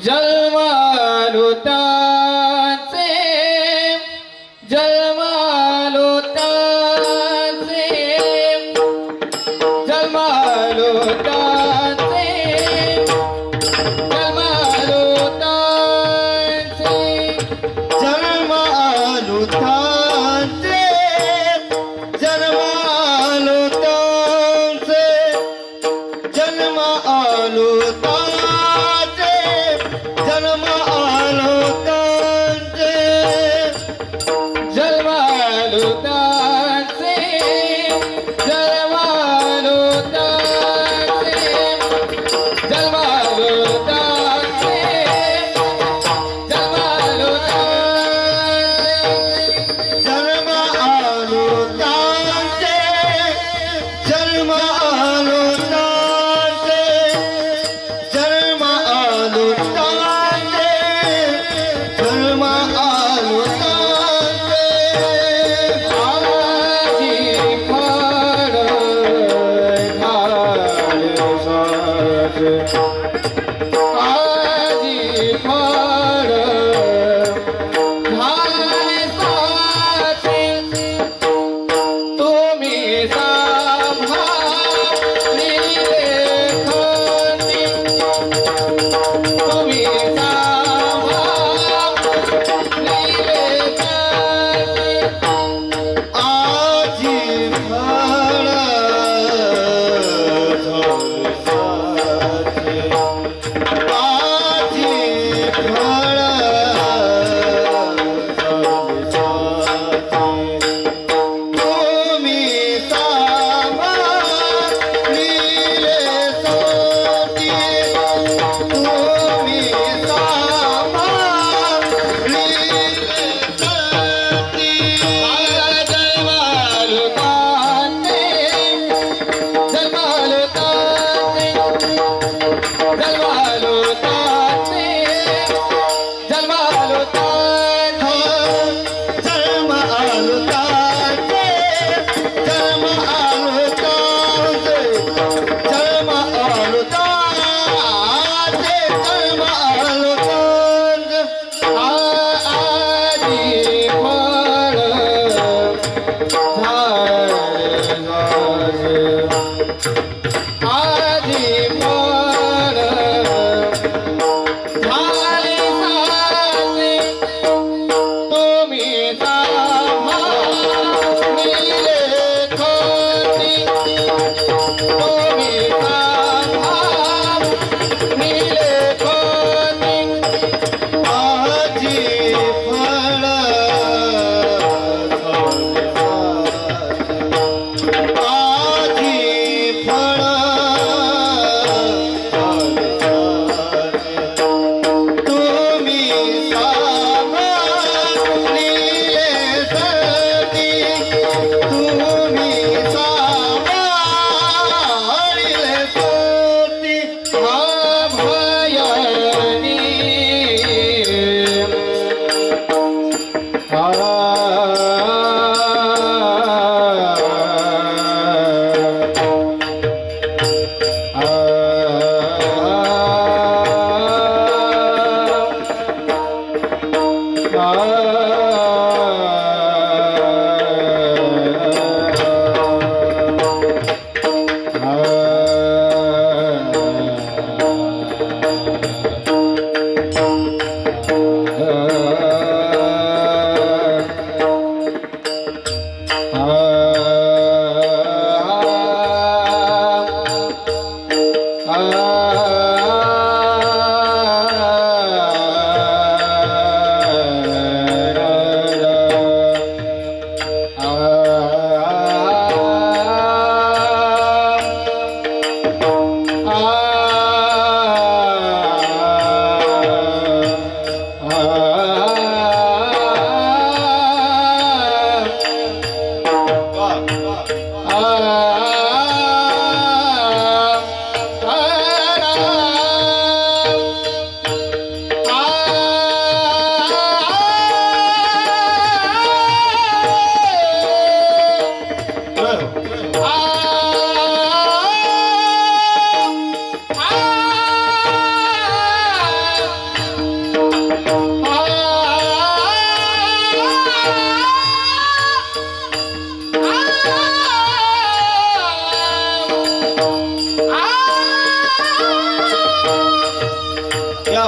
जन्मालो त्याचे जन्मालो त्याचे जन्मालो त्याचे जन्मालो त्याचे जन्म आलो त्यांचे जन्म आलो त्यांचे जन्म आलो त्यांचे जन्म आलो त्यांचे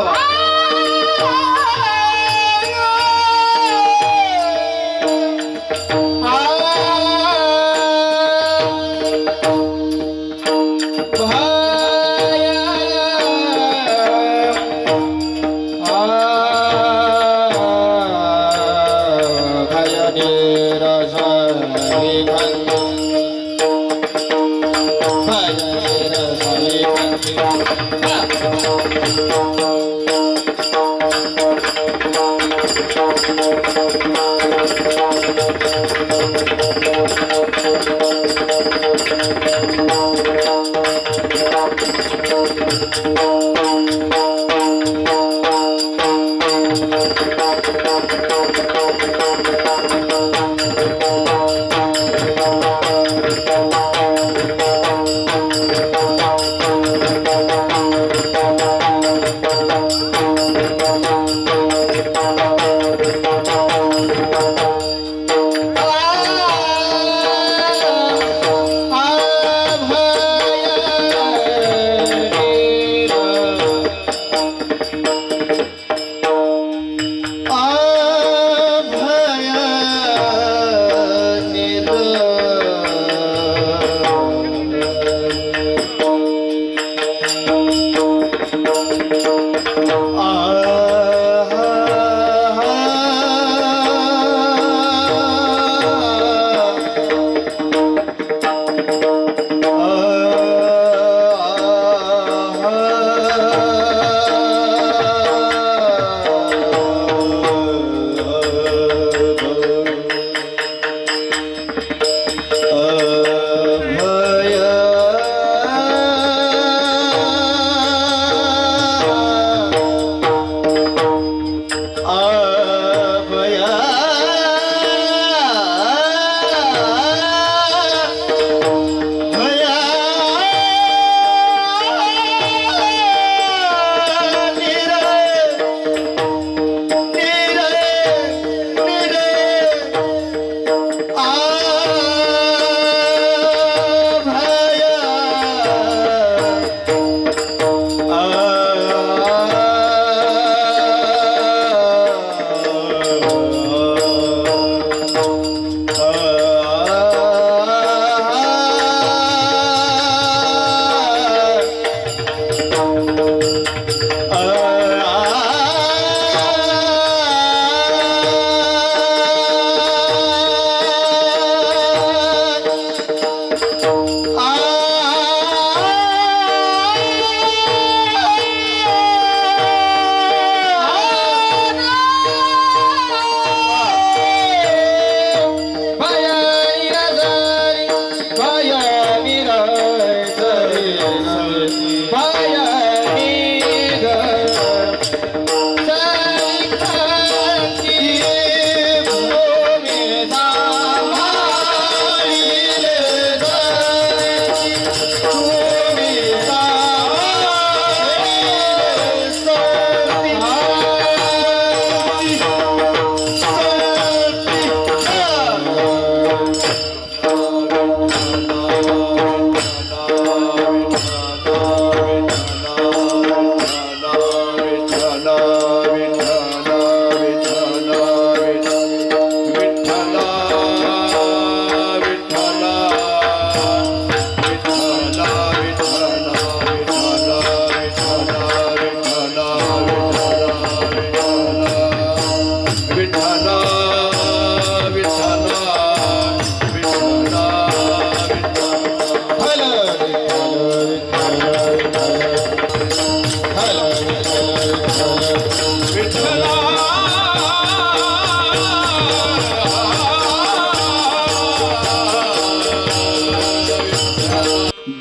वा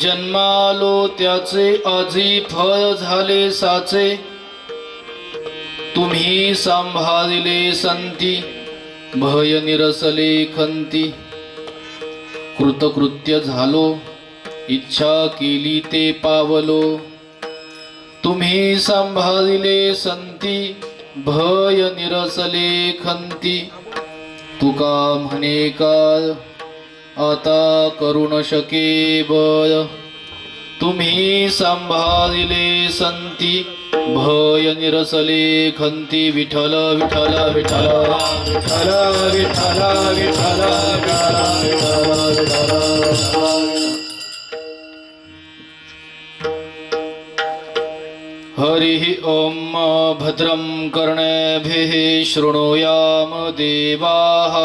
जन्मालो त्याचे आजी फळ झाले साचे, तुम्ही सांभाळिले संती भय निरसले खंती. कृतकृत्य झालो इच्छा केली ते पावलो, तुम्ही सांभाळिले संती भय निरसले खंती. तुका म्हणे काळ आता करू न शके बळ, तुम्ही सांभाळिले संती भय निरसले खंती विठ्ठल विठ्ठल विठ्ठल विठ्ठल विठ्ठल विठ्ठल हरिः ॐ भद्रं कर्णेभिः शृणुयाम देवाः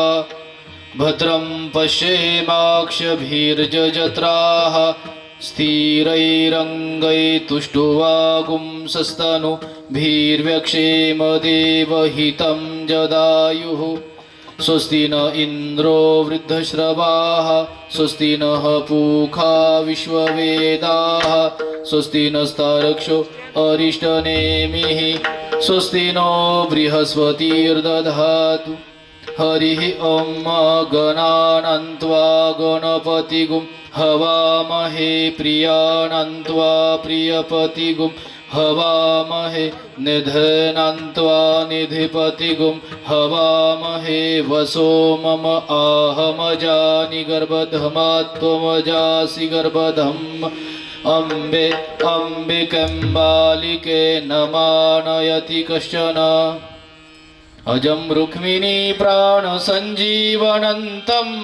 भद्रं पश्येमाक्षभिर्जत्राः स्थिरैरङ्गैतुष्टुवागुंसस्तनुभिर्व्यक्षेम देवहितं जदायुः स्वस्ति न इन्द्रो वृद्धश्रवाः स्वस्ति नः पूषा विश्ववेदाः स्वस्ति नस्तारक्षो अरिष्टनेमिः स्वस्ति नो बृहस्पतिर्दधातु हरिः ॐ गणानन्त्वा गणपतिगुं हवामहे प्रियानन्त्वा प्रियपतिगुं हवामहे निधनन्त्वा निधिपतिगुं हवामहे वसो मम आहमजानि गर्भधमात्वमजासि गर्भधम् अम्बे अम्बिकम्बालिके न मानयति कश्चन अजं रुक्मिणी प्राणसञ्जीवनन्तम्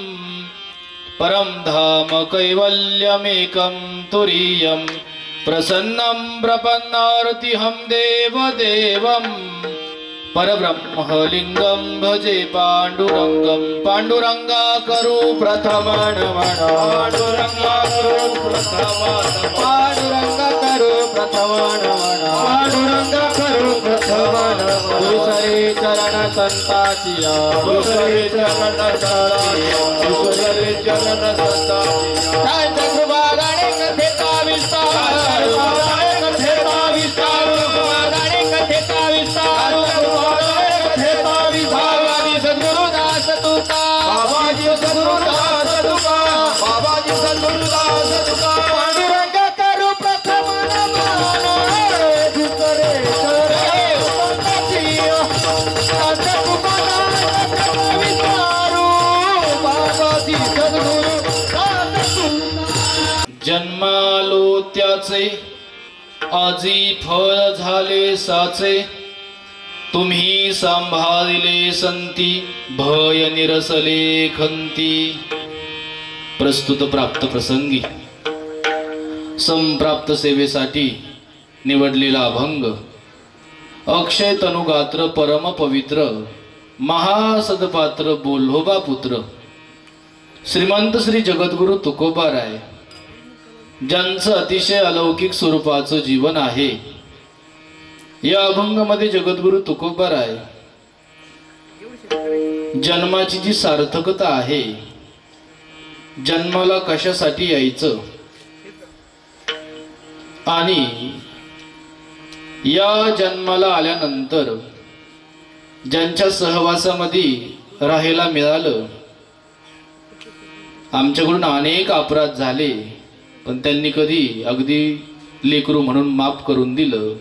परं धाम कैवल्यमेकं तुरीयं प्रसन्नं प्रपन्नार्तिहं देवदेवम् परब्रह्मलिङ्गं भजे पाण्डुरङ्गं पाण्डुरङ्गा करो प्रथमनमन पांडुरंगा करो प्रथमनमन पांडुरंगा करो प्रथमनमन पांडुरंगा करो प्रथमनमन दुसरे चरण संताचिया दुसरे चरण सताचिया दुसरे चरण सताचिया त्यांच्या कृपादाने कथेचा विस्तार कथेचा विस्तार कृपादाने कथेचा विस्तार बाबाजी सद्गुरुदास तुका बाबाजी सद्गुरुदास तुका बाबाजी सद्गुरुदास तुका पांडुरंगा करू प्रथम नमन दुसरे चरण संताचिया त्यांच्या कृपादाने कथेचा विस्तार बाबाजी सद्गुरुदास तुका जन्मालो त्याचे आजी फळ झाले साचे तुम्ही सांभाळिले संती भय निरसले खंती प्रस्तुत प्राप्त प्रसंगी संप्राप्त सेवेसाठी निवडलेला अभंग अक्षय तनुगात्र परम पवित्र महासदपात्र बोल्होबा पुत्र श्रीमंत श्री जगद्गुरु तुकोबाराय ज्यांचं अतिशय अलौकिक स्वरूपाचं जीवन आहे. या अभंगामध्ये जगद्गुरु तुकोबाराय जन्माची जी सार्थकता आहे, जन्माला कशासाठी यायचं आणि या जन्माला आल्यानंतर ज्यांच्या सहवासामध्ये राहायला मिळालं. आमच्याकडून अनेक अपराध झाले, पण त्यांनी कधी अगदी लेकरू म्हणून माफ करून दिलं.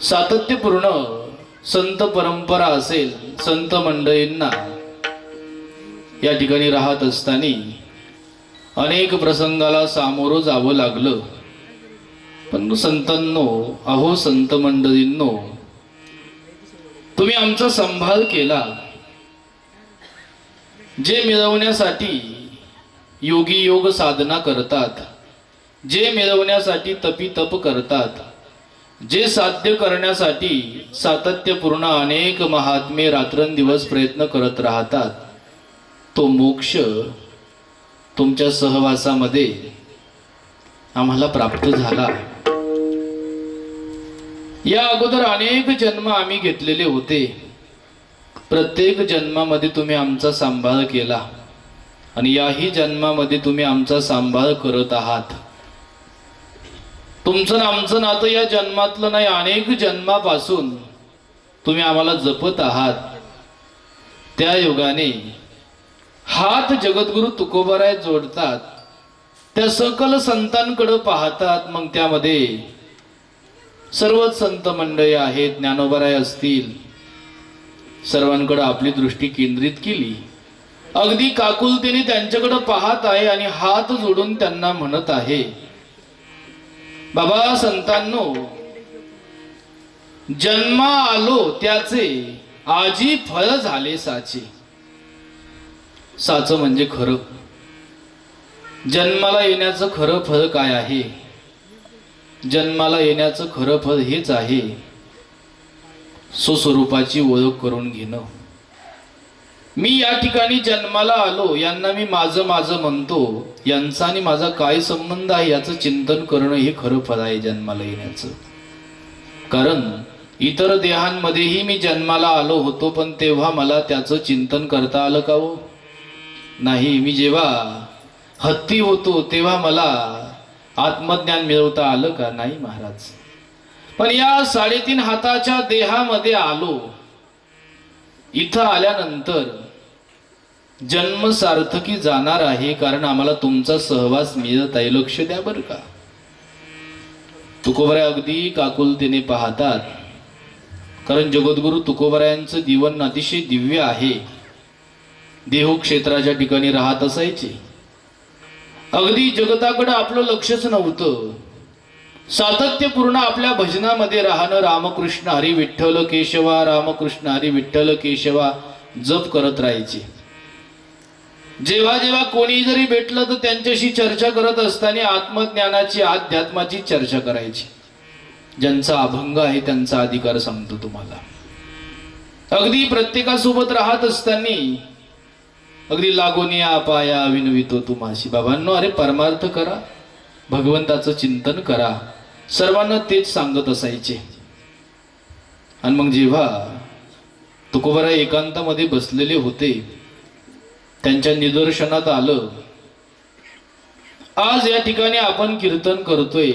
सातत्यपूर्ण संत परंपरा असेल, संत मंडळींना या ठिकाणी राहत असताना अनेक प्रसंगाला सामोरं जावं लागलं. पण संतांनो, अहो संत मंडळींनो, तुम्ही आमचा सांभाळ केला. जे मिळवण्यासाठी योगी योग साधना करतात, जे मिळवण्यासाठी तपी तप करतात, जे साध्य करण्यासाठी सातत्यपूर्ण अनेक महात्मे रात्रंदिवस प्रयत्न करत राहतात, तो मोक्ष तुमच्या सहवासामध्ये आम्हाला प्राप्त झाला. या अगोदर अनेक जन्म आम्ही घेतलेले होते. प्रत्येक जन्मामध्ये तुम्ही आमचा सांभाळ केला आणि याही जन्मामध्ये तुम्ही आमचा सांभाळ करत आहात. तुमचं आणि आमचं नातं या जन्मातलं नाही, अनेक जन्मापासून तुम्ही आम्हाला जपत आहात. त्या योगाने हात जगद्गुरु तुकोबाराय जोडतात, त्या सकल संतांकडे पाहतात. मग त्यामध्ये सर्वच संत मंडळी आहेत, ज्ञानोबाराय असतील, सर्वांकडे आपली दृष्टी केंद्रित केली. अगदी काकुलतेने त्यांच्याकडे पाहत आहे आणि हात जोडून त्यांना म्हणत आहे, बाबा संतांनो, जन्मा आलो त्याचे आजी फळ झाले साचे. साचं म्हणजे खरं. जन्माला येण्याचं खरं फळ काय आहे? जन्माला येण्याचं खरं फळ हेच आहे, स्वस्वरूपाची ओळख करून घेणं. मी या ठिकाणी जन्माला आलो, यांना मी माझं माझं म्हणतो, यांचा आणि माझा काय संबंध आहे याचं चिंतन करणं हे खरं फळ आहे जन्माला येण्याचं. कारण इतर देहांमध्येही मी जन्माला आलो होतो, पण तेव्हा मला त्याचं चिंतन करता आलं का हो? नाही. मी जेव्हा हत्ती होतो तेव्हा मला आत्मज्ञान मिळवता आलं का? नाही महाराज. पण या 3.5 हाताच्या देहामध्ये आलो. इथं आल्यानंतर जन्म सार्थकी जाणार आहे, कारण आम्हाला तुमचा सहवास मिळत आहे. लक्ष द्या बरं का. तुकोबराय अगदी काकुलतेने पाहतात, कारण जगद्गुरु तुकोबरायांचं जीवन अतिशय दिव्य आहे. देहू क्षेत्राच्या ठिकाणी राहत असायचे. अगदी जगताकडे आपलं लक्षच नव्हतं. सातत्यपूर्ण आपल्या भजनामध्ये राहणं, रामकृष्ण हरी विठ्ठल केशवा, रामकृष्ण हरी विठ्ठल केशवा जप करत राहायचे. जेव्हा जेव्हा कोणी जरी भेटलं तर त्यांच्याशी चर्चा करत असताना आत्मज्ञानाची, अध्यात्माची चर्चा करायची. ज्यांचा अभंग आहे त्यांचा अधिकार सांगतो तुम्हाला. अगदी प्रत्येकासोबत राहत असताना अगदी लागोनिया पाया विनवितो तुम्हाशी. बाबांनो, अरे परमार्थ करा, भगवंताचं चिंतन करा, सर्वांना तेच सांगत असायचे. आणि मग जेव्हा तुकोबाराय एकांतामध्ये बसलेले होते, त्यांच्या निदर्शनात आलं, आज या ठिकाणी आपण कीर्तन करतोय,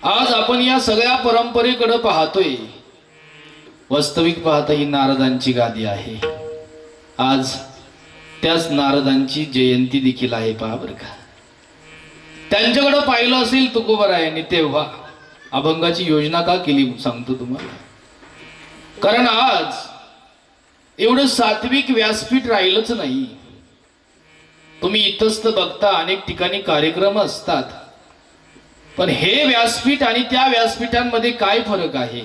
आज आपण या सगळ्या परंपरेकडे पाहतोय. वास्तविक पाहता ही नारदांची गादी आहे. आज त्याच नारदांची जयंती देखील आहे. पहा बरं का. त्यांच्याकडे पाहिलं असेल तुकोबारायांनी, तेव्हा अभंगाची योजना का केली सांगतो तुम्हाला. कारण आज एवढं सात्विक व्यासपीठ राहिलंच नाही. तुम्ही इथंच तर बघता, अनेक ठिकाणी कार्यक्रम असतात, पण हे व्यासपीठ आणि त्या व्यासपीठांमध्ये काय फरक आहे?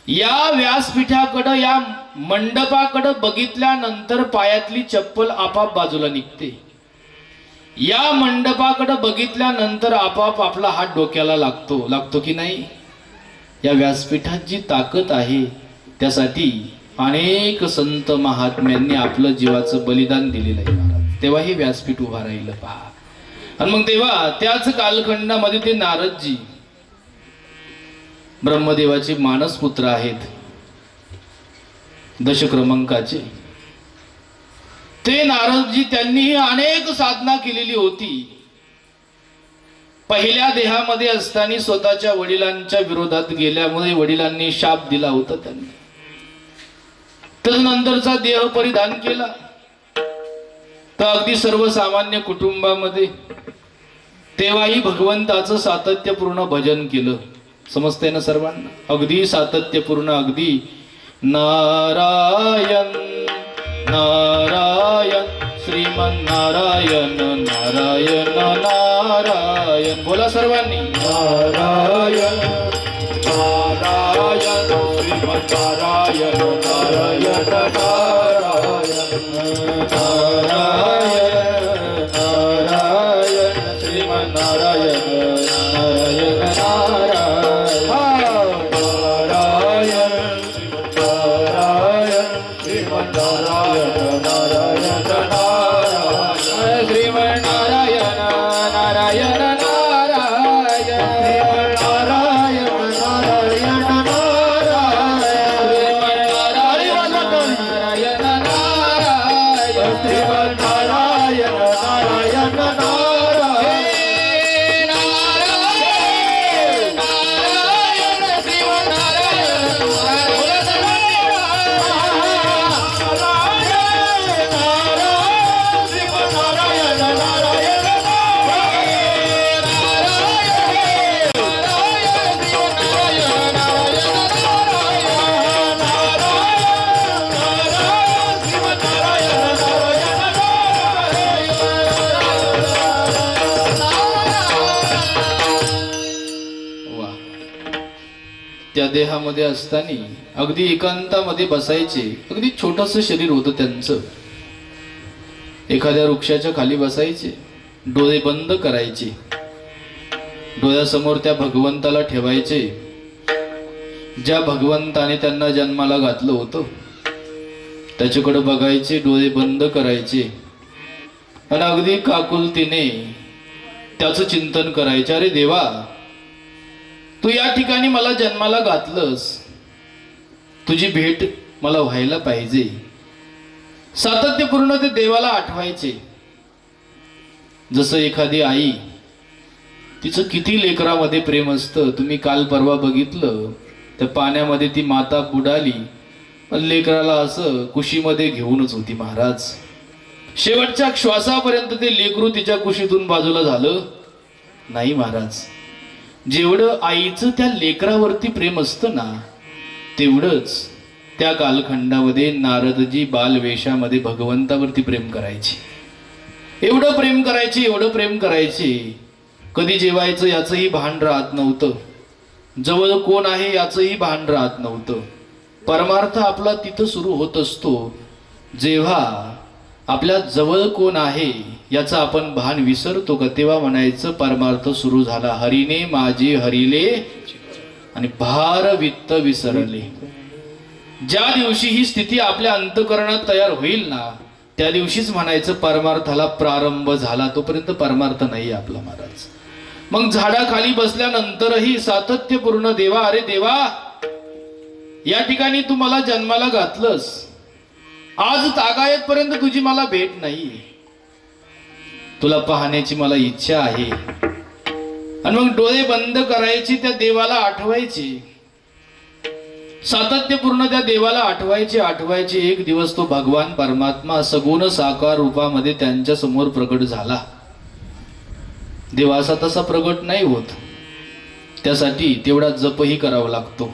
या व्यासपीठाकडं, या मंडपाकडं बघितल्यानंतर पायातली चप्पल आपाप बाजूला निघते. या मंडपाकडं बघितल्यानंतर आपाप आपला हात डोक्याला लागतो की नाही? या व्यासपीठात जी ताकद आहे, त्यासाठी अनेक संत महात्म्यांनी आपलं जीवाचं बलिदान दिलेलं आहे महाराज. तेव्हा हे व्यासपीठ उभा राहिलं. पहा. आणि मग तेव्हा त्याच कालखंडामध्ये ते नारदजी ब्रह्मदेवाचे मानसपुत्र आहेत, दशक्रमांकाचे. ते नारदजी, त्यांनीही अनेक साधना केलेली होती. पहिल्या देहामध्ये असताना स्वतःच्या वडिलांच्या विरोधात गेल्यामुळे वडिलांनी शाप दिला होता त्यांना. त्यानंतरचा देह परिधान केला तर अगदी सर्वसामान्य कुटुंबामध्ये तेव्हाही भगवंताचं सातत्यपूर्ण भजन केलं. समजतंय ना सर्वांना? अगदी सातत्यपूर्ण, अगदी नारायण नारायण श्रीमन्नारायण नारायण नारायण. बोला सर्वांनी. नारायण नारायण श्रीमन्नारायण नारायण नारायण नारायण नारायण श्रीमन्नारायण नारायण नारायण नारायण नारायण श्रीमन्नारायण नारायण नारायण श्रीमन्नारायण नारायण नारायण त्या देहामध्ये असताना अगदी एकांतामध्ये बसायचे. अगदी छोटंसं शरीर होतं त्यांचं. एखाद्या वृक्षाच्या खाली बसायचे, डोळे बंद करायचे, डोळ्यासमोर त्या भगवंताला ठेवायचे ज्या भगवंताने त्यांना जन्माला घातलं होतं. त्याच्याकडे बघायचे, डोळे बंद करायचे आणि अगदी काकुलतीने त्याचं चिंतन करायचे. अरे देवा, तू या ठिकाणी मला जन्माला घातलंस, तुझी भेट मला व्हायला पाहिजे. सातत्यपूर्ण ते देवाला आठवायचे. जसं एखादी आई, तिचं किती लेकरामध्ये प्रेम असतं. तुम्ही काल परवा बघितलं, त्या पाण्यामध्ये ती माता बुडाली, पण लेकराला असं कुशीमध्ये घेऊनच होती महाराज. शेवटच्या श्वासापर्यंत ते लेकरू तिच्या कुशीतून बाजूला झालं नाही महाराज. जेवढं आईचं त्या लेकरावरती प्रेम असतं ना, तेवढंच त्या कालखंडामध्ये नारदजी बालवेशामध्ये भगवंतावरती प्रेम करायचे. एवढं प्रेम करायचे, एवढं प्रेम करायचे. कधी जेवायचं याचंही भान राहत नव्हतं, जवळ कोण आहे याचंही भान राहत नव्हतं. परमार्थ आपला तिथं सुरू होत असतो जेव्हा आपल्या जवळ कोण आहे याचं आपण भान विसरतो का, तेव्हा म्हणायचं परमार्थ सुरू झाला. हरीने माझे हरिले आणि भार वित्त विसरले. ज्या दिवशी ही स्थिती आपल्या अंतःकरणात तयार होईल ना, त्या दिवशीच म्हणायचं परमार्थाला प्रारंभ झाला. तोपर्यंत परमार्थ नाही आपला महाराज. मग झाडाखाली बसल्यानंतरही सातत्यपूर्ण देवा, अरे देवा, या ठिकाणी तू मला जन्माला घातलंस, आज तागायतपर्यंत तुझी मला भेट नाही, तुला पाहण्याची मला इच्छा आहे. आणि मग डोळे बंद करायची, त्या देवाला आठवायची. सातत्यपूर्ण त्या देवाला आठवायचे. एक दिवस तो भगवान परमात्मा सगुण साकार रूपामध्ये त्यांच्या समोर प्रकट झाला. देव असा तसा प्रगट नाही होत, त्यासाठी तेवढा जपही करावा लागतो.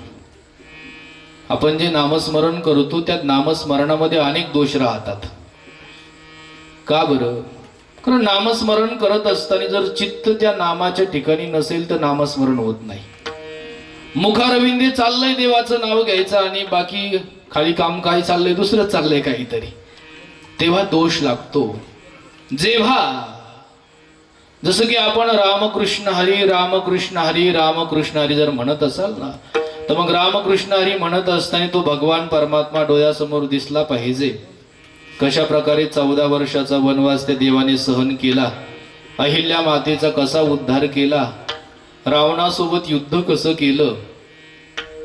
आपण जे नामस्मरण करतो त्या नामस्मरणामध्ये अनेक दोष राहतात. का बरं? कारण नामस्मरण करत असताना जर चित्त त्या नामाच्या ठिकाणी नसेल तर नामस्मरण होत नाही. मुखारविंदे चाललंय देवाचं नाव घ्यायचं आणि बाकी खाली काम काही चाललंय, दुसरं चाललंय काहीतरी, तेव्हा दोष लागतो. जेव्हा जसं की आपण रामकृष्ण हरी रामकृष्ण हरी रामकृष्ण हरी जर म्हणत असाल ना, तर मग रामकृष्ण हरी म्हणत असताना तो भगवान परमात्मा डोळ्यासमोर दिसला पाहिजे. कशा प्रकारे 14 वर्षाचा वनवास त्या देवाने सहन केला, अहिल्या मातेचा कसा उद्धार केला, रावणासोबत युद्ध कसं केलं,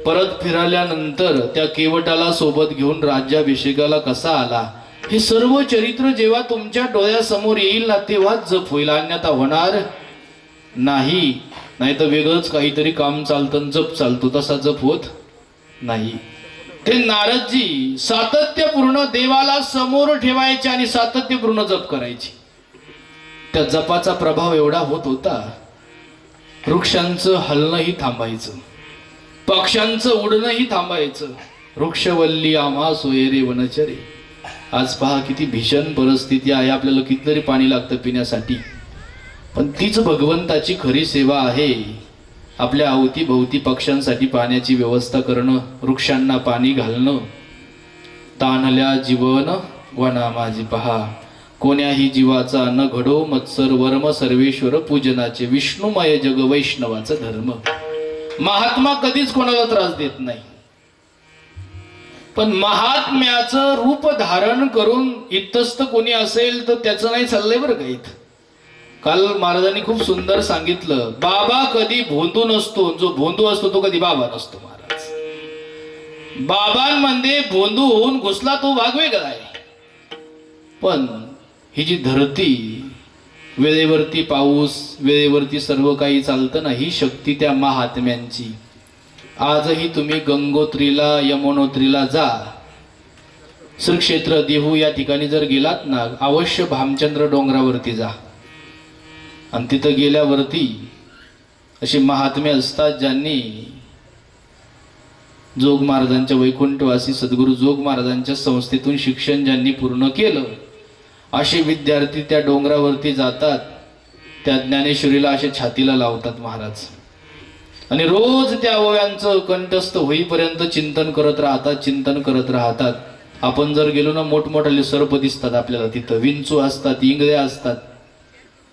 परत फिरल्यानंतर त्या केवटाला सोबत घेऊन राज्याभिषेकाला कसा आला, हे सर्व चरित्र जेव्हा तुमच्या डोळ्यासमोर येईल ना, तेव्हाच जप होईल, अन्यथा होणार नाही. नाही तर वेगळंच काहीतरी काम चालतं, जप चालतो, तसा जप होत नाही. ते नारदजी सातत्यपूर्ण देवाला समोर ठेवायचे आणि सातत्यपूर्ण जप करायचे. त्या जपाचा प्रभाव एवढा होत होता, वृक्षांचं हलणंही थांबायचं, पक्ष्यांचं उडणंही थांबायचं. वृक्षवल्ली आम्हा सोयरे वनचरे. आज पहा किती भीषण परिस्थिती आहे, आपल्याला कितीतरी पाणी लागतं पिण्यासाठी, पण तीच भगवंताची खरी सेवा आहे. आपल्या अवतीभोवती पक्ष्यांसाठी पाण्याची व्यवस्था करणं, वृक्षांना पाणी घालणं. ताणल्या जीवन वना माझी पहा, कोण्याही जीवाचा न घडो मत्सर वर्म, सर्वेश्वर पूजनाचे विष्णुमय जग वैष्णवाचा धर्म. महात्मा कधीच कोणाला त्रास देत नाही, पण महात्म्याचं रूप धारण करून इतस्त कोणी असेल तर त्याचं नाही चाललंय बरं काही. काल महाराजांनी खूप सुंदर सांगितलं, बाबा कधी भोंदू नसतो, जो भोंदू असतो तो कधी बाबा नसतो. महाराज बाबांमध्ये भोंदू होऊन घुसला तो वाघ वेगळा आहे, पण ही जी धरती, वेळेवरती पाऊस, वेळेवरती सर्व काही चालतं ना, ही शक्ती त्या महात्म्यांची. आजही तुम्ही गंगोत्रीला, यमुनोत्रीला जा, श्री क्षेत्र देहू या ठिकाणी जर गेलात ना, अवश्य भामचंद्र डोंगरावरती जा आणि तिथं गेल्यावरती अशी महात्मे असतात ज्यांनी जोग महाराजांच्या, वैकुंठवासी सद्गुरू जोग महाराजांच्या संस्थेतून शिक्षण ज्यांनी पूर्ण केलं, असे विद्यार्थी त्या डोंगरावरती जातात. त्या ज्ञानेश्वरीला असे छातीला लावतात महाराज. आणि रोज त्या ओव्यांचं कंठस्थ होईपर्यंत चिंतन करत राहतात. आपण जर गेलो ना, मोठमोठाले सर्प दिसतात आपल्याला तिथं, विंचू असतात, इंगळ्या असतात,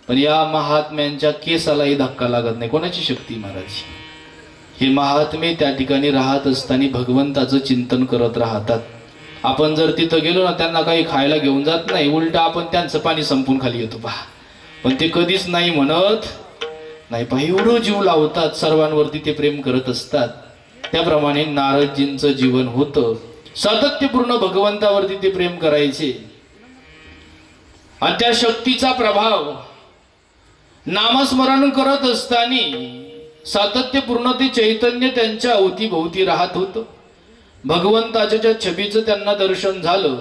पण या महात्म्यांच्या केसालाही धक्का लागत नाही. कोणाची शक्ती महाराज! हे महात्मे त्या ठिकाणी राहत असताना भगवंताचं चिंतन करत राहतात. आपण जर तिथं गेलो ना, त्यांना काही खायला घेऊन जात नाही, उलट आपण त्यांचं पाणी संपून खाली येतो पहा. पण ते कधीच नाही म्हणत नाही पहा, एवढं जीव लावतात, सर्वांवरती ते प्रेम करत असतात. त्याप्रमाणे नारदजींचं जीवन होतं, सातत्यपूर्ण भगवंतावरती ते प्रेम करायचे. आणि त्या शक्तीचा प्रभाव नामस्मरण करत असताना सातत्यपूर्ण ते चैतन्य त्यांच्या अवतीभोवती राहत होतं. भगवंताच्या ज्या छबीचं त्यांना दर्शन झालं,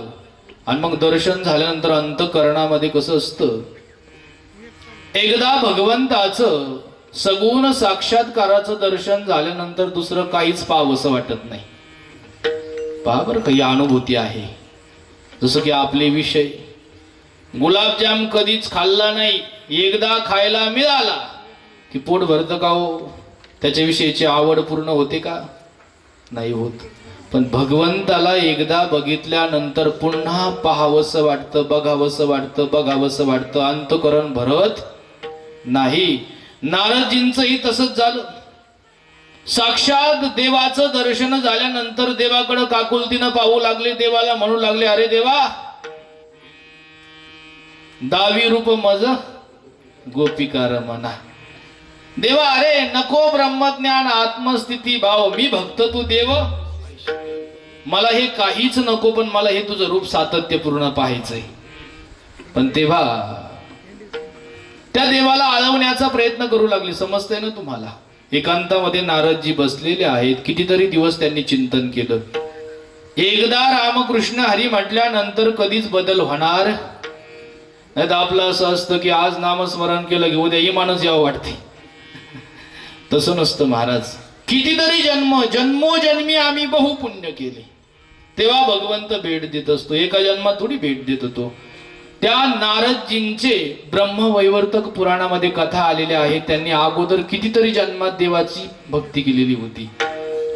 आणि मग दर्शन झाल्यानंतर अंतःकरणामध्ये कसं असतं, एकदा भगवंताचं सगुण साक्षात्काराचं दर्शन झाल्यानंतर दुसरं काहीच पाहावंसं वाटत नाही. पहा बरं, काही अनुभूती आहे. जसं की आपले विषय, गुलाबजाम कधीच खाल्ला नाही, एकदा खायला मिळाला की पोट भरतं का हो? त्याच्याविषयीची आवड पूर्ण होते का? नाही होत. पण भगवंताला एकदा बघितल्यानंतर पुन्हा पाहावंसं वाटतं, बघावंसं वाटतं, अंतःकरण भरत नाही. नारदजींचंही तसंच झालं. साक्षात देवाचं दर्शन झाल्यानंतर देवाकडे काकुलतीनं पाहू लागले, देवाला म्हणू लागले, अरे देवा, 10 रूप मज गोपिका रमना. देवा, अरे नको ब्रह्मज्ञान आत्मस्थिती भाव, मी भक्त तू देव, मला हे काहीच नको, पण मला हे तुझं रूप सातत्यपूर्ण पाहायचंय. पण तेव्हा त्या देवाला आळवण्याचा प्रयत्न करू लागले. समजतंय ना तुम्हाला? एकांतामध्ये नारदजी बसलेले आहेत, कितीतरी दिवस त्यांनी चिंतन केलं. एकदा रामकृष्ण हरी म्हटल्यानंतर कधीच बदल होणार नाही. तर आपलं असं असतं की आज नामस्मरण केलं की उद्या इमानच यावं वाटते. तसं नसतं महाराज. कितीतरी जन्मोजन्मी आम्ही बहुपुण्य केले, तेव्हा भगवंत भेट देत असतो. एका जन्मात थोडी भेट देत होतो. त्या नारदजींचे ब्रह्मवैवर्तक पुराणामध्ये कथा आलेल्या आहेत. त्यांनी अगोदर कितीतरी जन्मात देवाची भक्ती केलेली होती,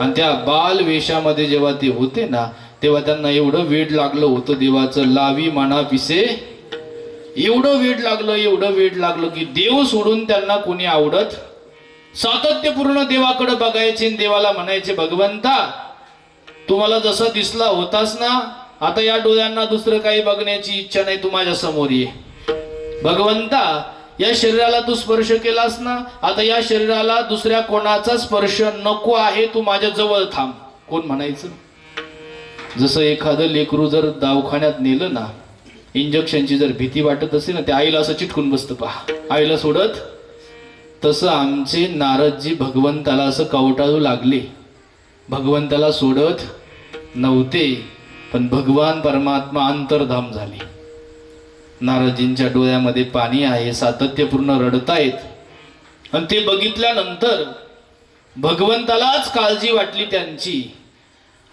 आणि त्या बाल वेशामध्ये जेव्हा ते होते ना, तेव्हा त्यांना एवढं वेड लागलं होतं देवाचं, लावी म्हणा पिसे, एवढं वेड लागलं की देव सोडून त्यांना कोणी आवडत. सातत्यपूर्ण देवाकडे बघायचे, देवाला म्हणायचे, भगवंता तुम्हाला जसा दिसला होतास ना, आता या डोळ्यांना दुसरं काही बघण्याची इच्छा नाही, तू माझ्या समोर ये. भगवंता, या शरीराला तू स्पर्श केलास ना, आता या शरीराला दुसऱ्या कोणाचा स्पर्श नको आहे, तू माझ्या जवळ थांब. कोण म्हणायचं? जसं एखादं लेकरू जर दवाखान्यात नेलं ना, इंजेक्शनची जर भीती वाटत असेल ना, त्या आईला असं चिटकून बसतं पहा, आईला सोडत. तसं आमचे नारदजी भगवंताला असं कवटाळू लागले, भगवंताला सोडत नव्हते. पण भगवान परमात्मा अंतर्धाम झाले. नारदजींच्या डोळ्यामध्ये पाणी आहे, सातत्यपूर्ण रडतायत. आणि ते बघितल्यानंतर भगवंतालाच काळजी वाटली त्यांची.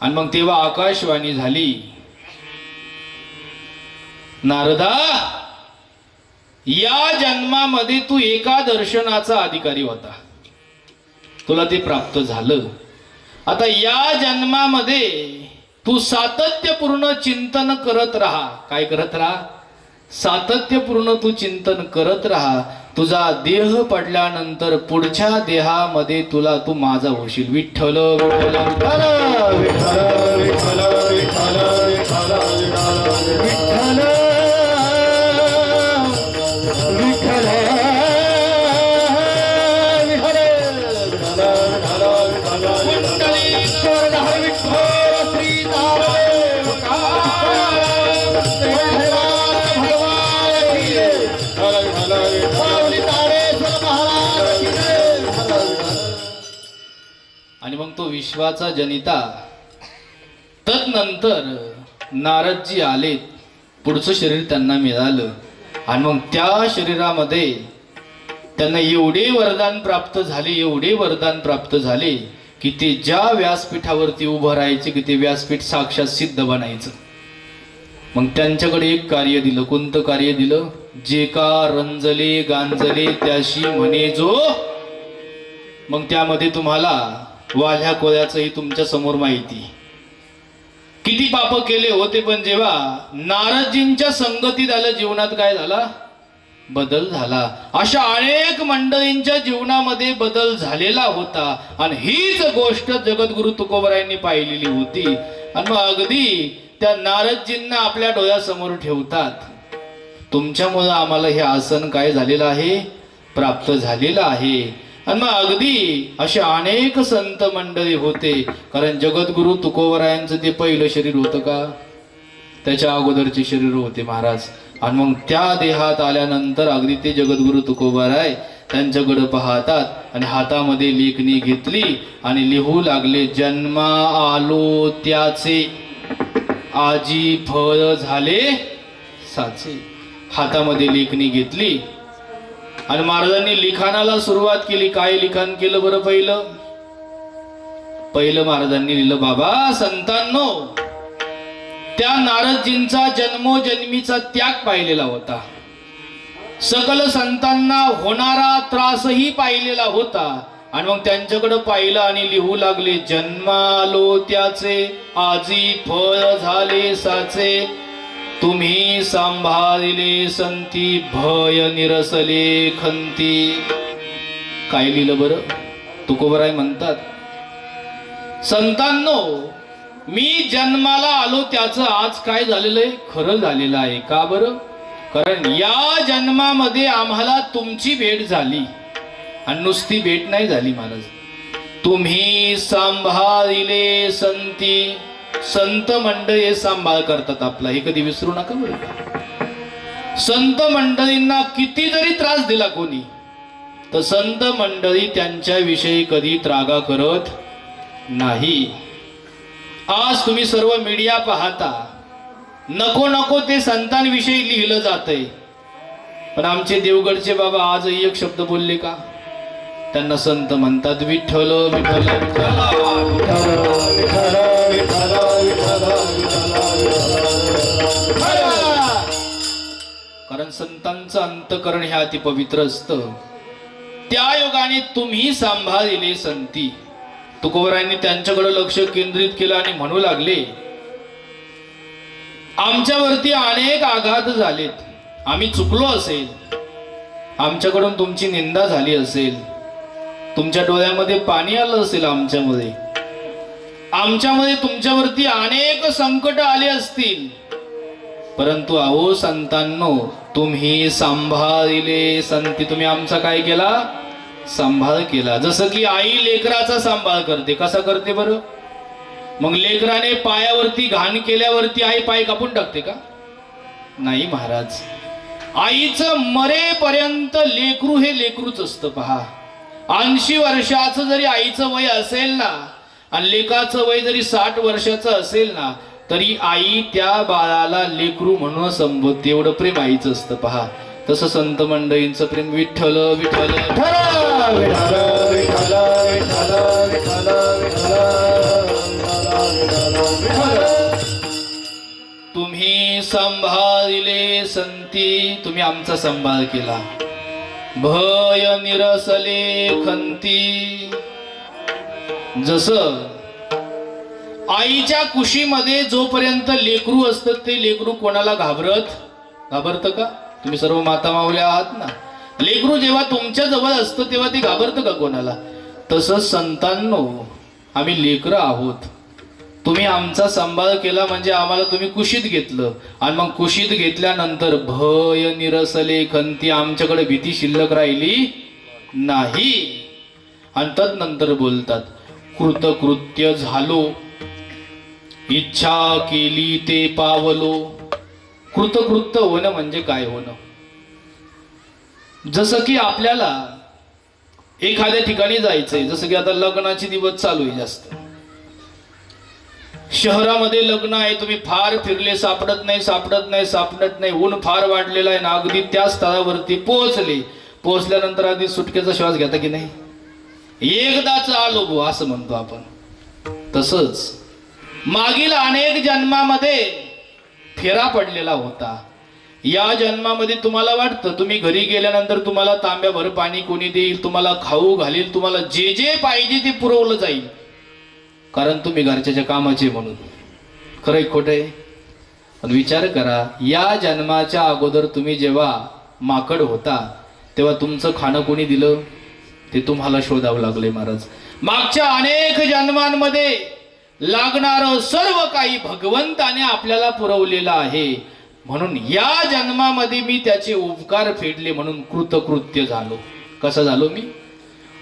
आणि मग तेव्हा आकाशवाणी झाली, नारदा, या जन्मामध्ये तू एका दर्शनाचा अधिकारी होता, तुला ते प्राप्त झालं. आता या जन्मामध्ये तू सातत्यपूर्ण चिंतन करत राहा. काय करत राहा? सातत्यपूर्ण तू चिंतन करत राहा. तुझा देह पडल्यानंतर पुढच्या देहामध्ये तू माझा होशील. विठ्ठल विठ्ठल विठ्ठल विठ्ठल विठ्ठल विठ्ठल आणि मग तो विश्वाचा जनिता. तदनंतर नारदजी आले, पुढचं शरीर त्यांना मिळालं. आणि मग त्या शरीरामध्ये त्यांना एवढे वरदान प्राप्त झाले की ते ज्या व्यासपीठावरती उभं राहायचे की ते व्यासपीठ साक्षात सिद्ध बनायचं. मग त्यांच्याकडे एक कार्य दिलं. कोणतं कार्य दिलं? जे का रंजले गांजले त्याशी म्हणे जो मग त्यामध्ये तुम्हाला वाल्या कोल्याचंही तुमच्या समोर माहिती, किती पाप केले होते, पण जेव्हा नारदजींच्या संगतीत आलं जीवनात काय झाला, बदल झाला. अशा अनेक मंडळींच्या जीवनामध्ये बदल झालेला होता आणि हीच गोष्ट जगद्गुरु तुकोबरायांनी पाहिलेली होती. आणि मग अगदी त्या नारदजींना आपल्या डोळ्यासमोर ठेवतात. तुमच्यामुळे आम्हाला हे आसन काय झालेलं आहे, प्राप्त झालेलं आहे. आणि मग अगदी असे अनेक संत मंडळी होते. कारण जगद्गुरु तुकोबरायांचं ते पहिलं शरीर होतं का, त्याच्या अगोदरचे शरीर होते महाराज. आणि मग त्या देहात आल्यानंतर अगदी ते जगद्गुरु तुकोबराय त्यांच्याकडे पाहतात आणि हातामध्ये लेखणी घेतली आणि लिहू लागले, जन्मा आलो त्याचे आजी फळ झाले साचे. हातामध्ये लेखणी घेतली आणि महाराजांनी लिखाणाला सुरुवात केली. काय लिखाण केलं बरं? पहिलं महाराजांनी लिहिलं, बाबा संतांनो, त्या नारदजींचा जन्मोजन्मीचा त्याग पाहिलेला होता, सकल संतांना होणारा त्रासही पाहिलेला होता. आणि मग त्यांच्याकडे पाहिलं आणि लिहू लागले, जन्मालो त्याचे आजी फळ झाले साचे, तुम्ही सांभाळिले संती भय निरसले खंती. काय लिहिलं बरं? तुकोबराय म्हणतात, संतांनो, मी जन्माला आलो त्याचं आज काय झालेलं आहे, खरं झालेलं आहे. का बरं? कारण या जन्मामध्ये आम्हाला तुमची भेट झाली आणि नुसती भेट नाही झाली महाराज, तुम्ही सांभाळिले संती. संत मंडळी सांभाळ करतात आपला, हे कधी विसरू नका बरं का. संत मंडळींना किती जरी त्रास दिला कोणी, तर संत मंडळी त्यांच्याविषयी कधी त्रागा करत नाही. आज तुम्ही सर्व मीडिया पाहता, नको नको ते संतांविषयी लिहिलं जातंय, पण आमचे देवगडचे बाबा आजही एक शब्द बोलले का? त्यांना संत म्हणतात, विठ्ठल विठ्ठल कारण संतांचं अंतकरण हे अति पवित्र असतं. त्या योगाने तुम्ही सांभाळिले संती. तुकोबरायांनी त्यांच्याकडे लक्ष केंद्रित केलं आणि म्हणू लागले, आमच्यावरती अनेक आघात झालेत, आम्ही चुकलो असेल, आमच्याकडून तुमची निंदा झाली असेल, तुमच्या डोळ्यामध्ये पाणी आलं असेल, आमच्यामध्ये तुमच्यावरती अनेक संकट आले असतील, परंतु अहो संतांनो, तुम्ही सांभाळिले संती. तुम्ही आमचा काय केला? सांभाळ केला. जसं की आई लेकराचा सांभाळ करते. कसा करते बरं? मग लेकराने पायावरती घाण केल्यावरती आई पाय कापून टाकते का? नाही महाराज. आईचं मरेपर्यंत लेकरू हे लेकरूच असतं. पहा, 80 वर्षाचं जरी आईचं वय असेल ना आणि लेकाचं वय जरी 60 वर्षाचं असेल ना, तरी आई त्या बाळाला लेकरू म्हणून संबोधते. एवढं प्रेम आईचं असतं. पहा, तसं संत मंडळींचं प्रेम. विठ्ठल विठ्ठल तुम्ही सांभाळिले संती. तुम्ही आमचा सांभाळ केला. भय निरसले खंती. जसं आईच्या कुशीमध्ये जोपर्यंत लेकरू असतं, ते लेकरू कोणाला घाबरतं का? तुम्ही सर्व माता माऊल्या आहात ना. लेकरू जेव्हा तुमच्या जवळ असतं तेव्हा ते घाबरतं का कोणाला? तसंच संतांनो, आम्ही लेकरं आहोत. तुम्ही आमचा सांभाळ केला म्हणजे आम्हाला तुम्ही कुशीत घेतलं आणि मग कुशीत घेतल्यानंतर भय निरसले खंती. आमच्याकडे भीती शिल्लक राहिली नाही. आणि तदनंतर बोलतात, कृतकृत्य झालो, इच्छा केली ते पावलो. कृतकृत्य होणं म्हणजे काय होणं? जसं की आपल्याला एखाद्या ठिकाणी जायचंय, जसं की आता लग्नाचे दिवस चालू आहे, जास्त शहरामध्ये लग्न आहे, तुम्ही फार फिरले, सापडत नाही, ऊन फार वाढलेलं आहे ना, अगदी त्या स्थळावरती पोहोचल्यानंतर अगदी सुटकेचा श्वास घेता की नाही? एकदाच आलो गो असं म्हणतो आपण. तसंच मागील अनेक जन्मामध्ये फेरा पडलेला होता. या जन्मामध्ये तुम्हाला वाटतं तुम्ही घरी गेल्यानंतर तुम्हाला तांब्याभर पाणी कोणी देईल, तुम्हाला खाऊ घालील, तुम्हाला जे जे पाहिजे ते पुरवलं जाईल, कारण तुम्ही घरच्याच्या कामाचे म्हणून. खरंय खोटंय? पण विचार करा, या जन्माच्या अगोदर तुम्ही जेव्हा माकड होता तेव्हा तुमचं खाणं कोणी दिलं ते तुम्हाला शोधावं लागले महाराज. मागच्या अनेक जन्मांमध्ये लागणारं सर्व काही भगवंताने आपल्याला पुरवलेलं आहे, म्हणून या जन्मामध्ये मी त्याचे उपकार फेडले म्हणून कृतकृत्य झालो. कसं झालो मी?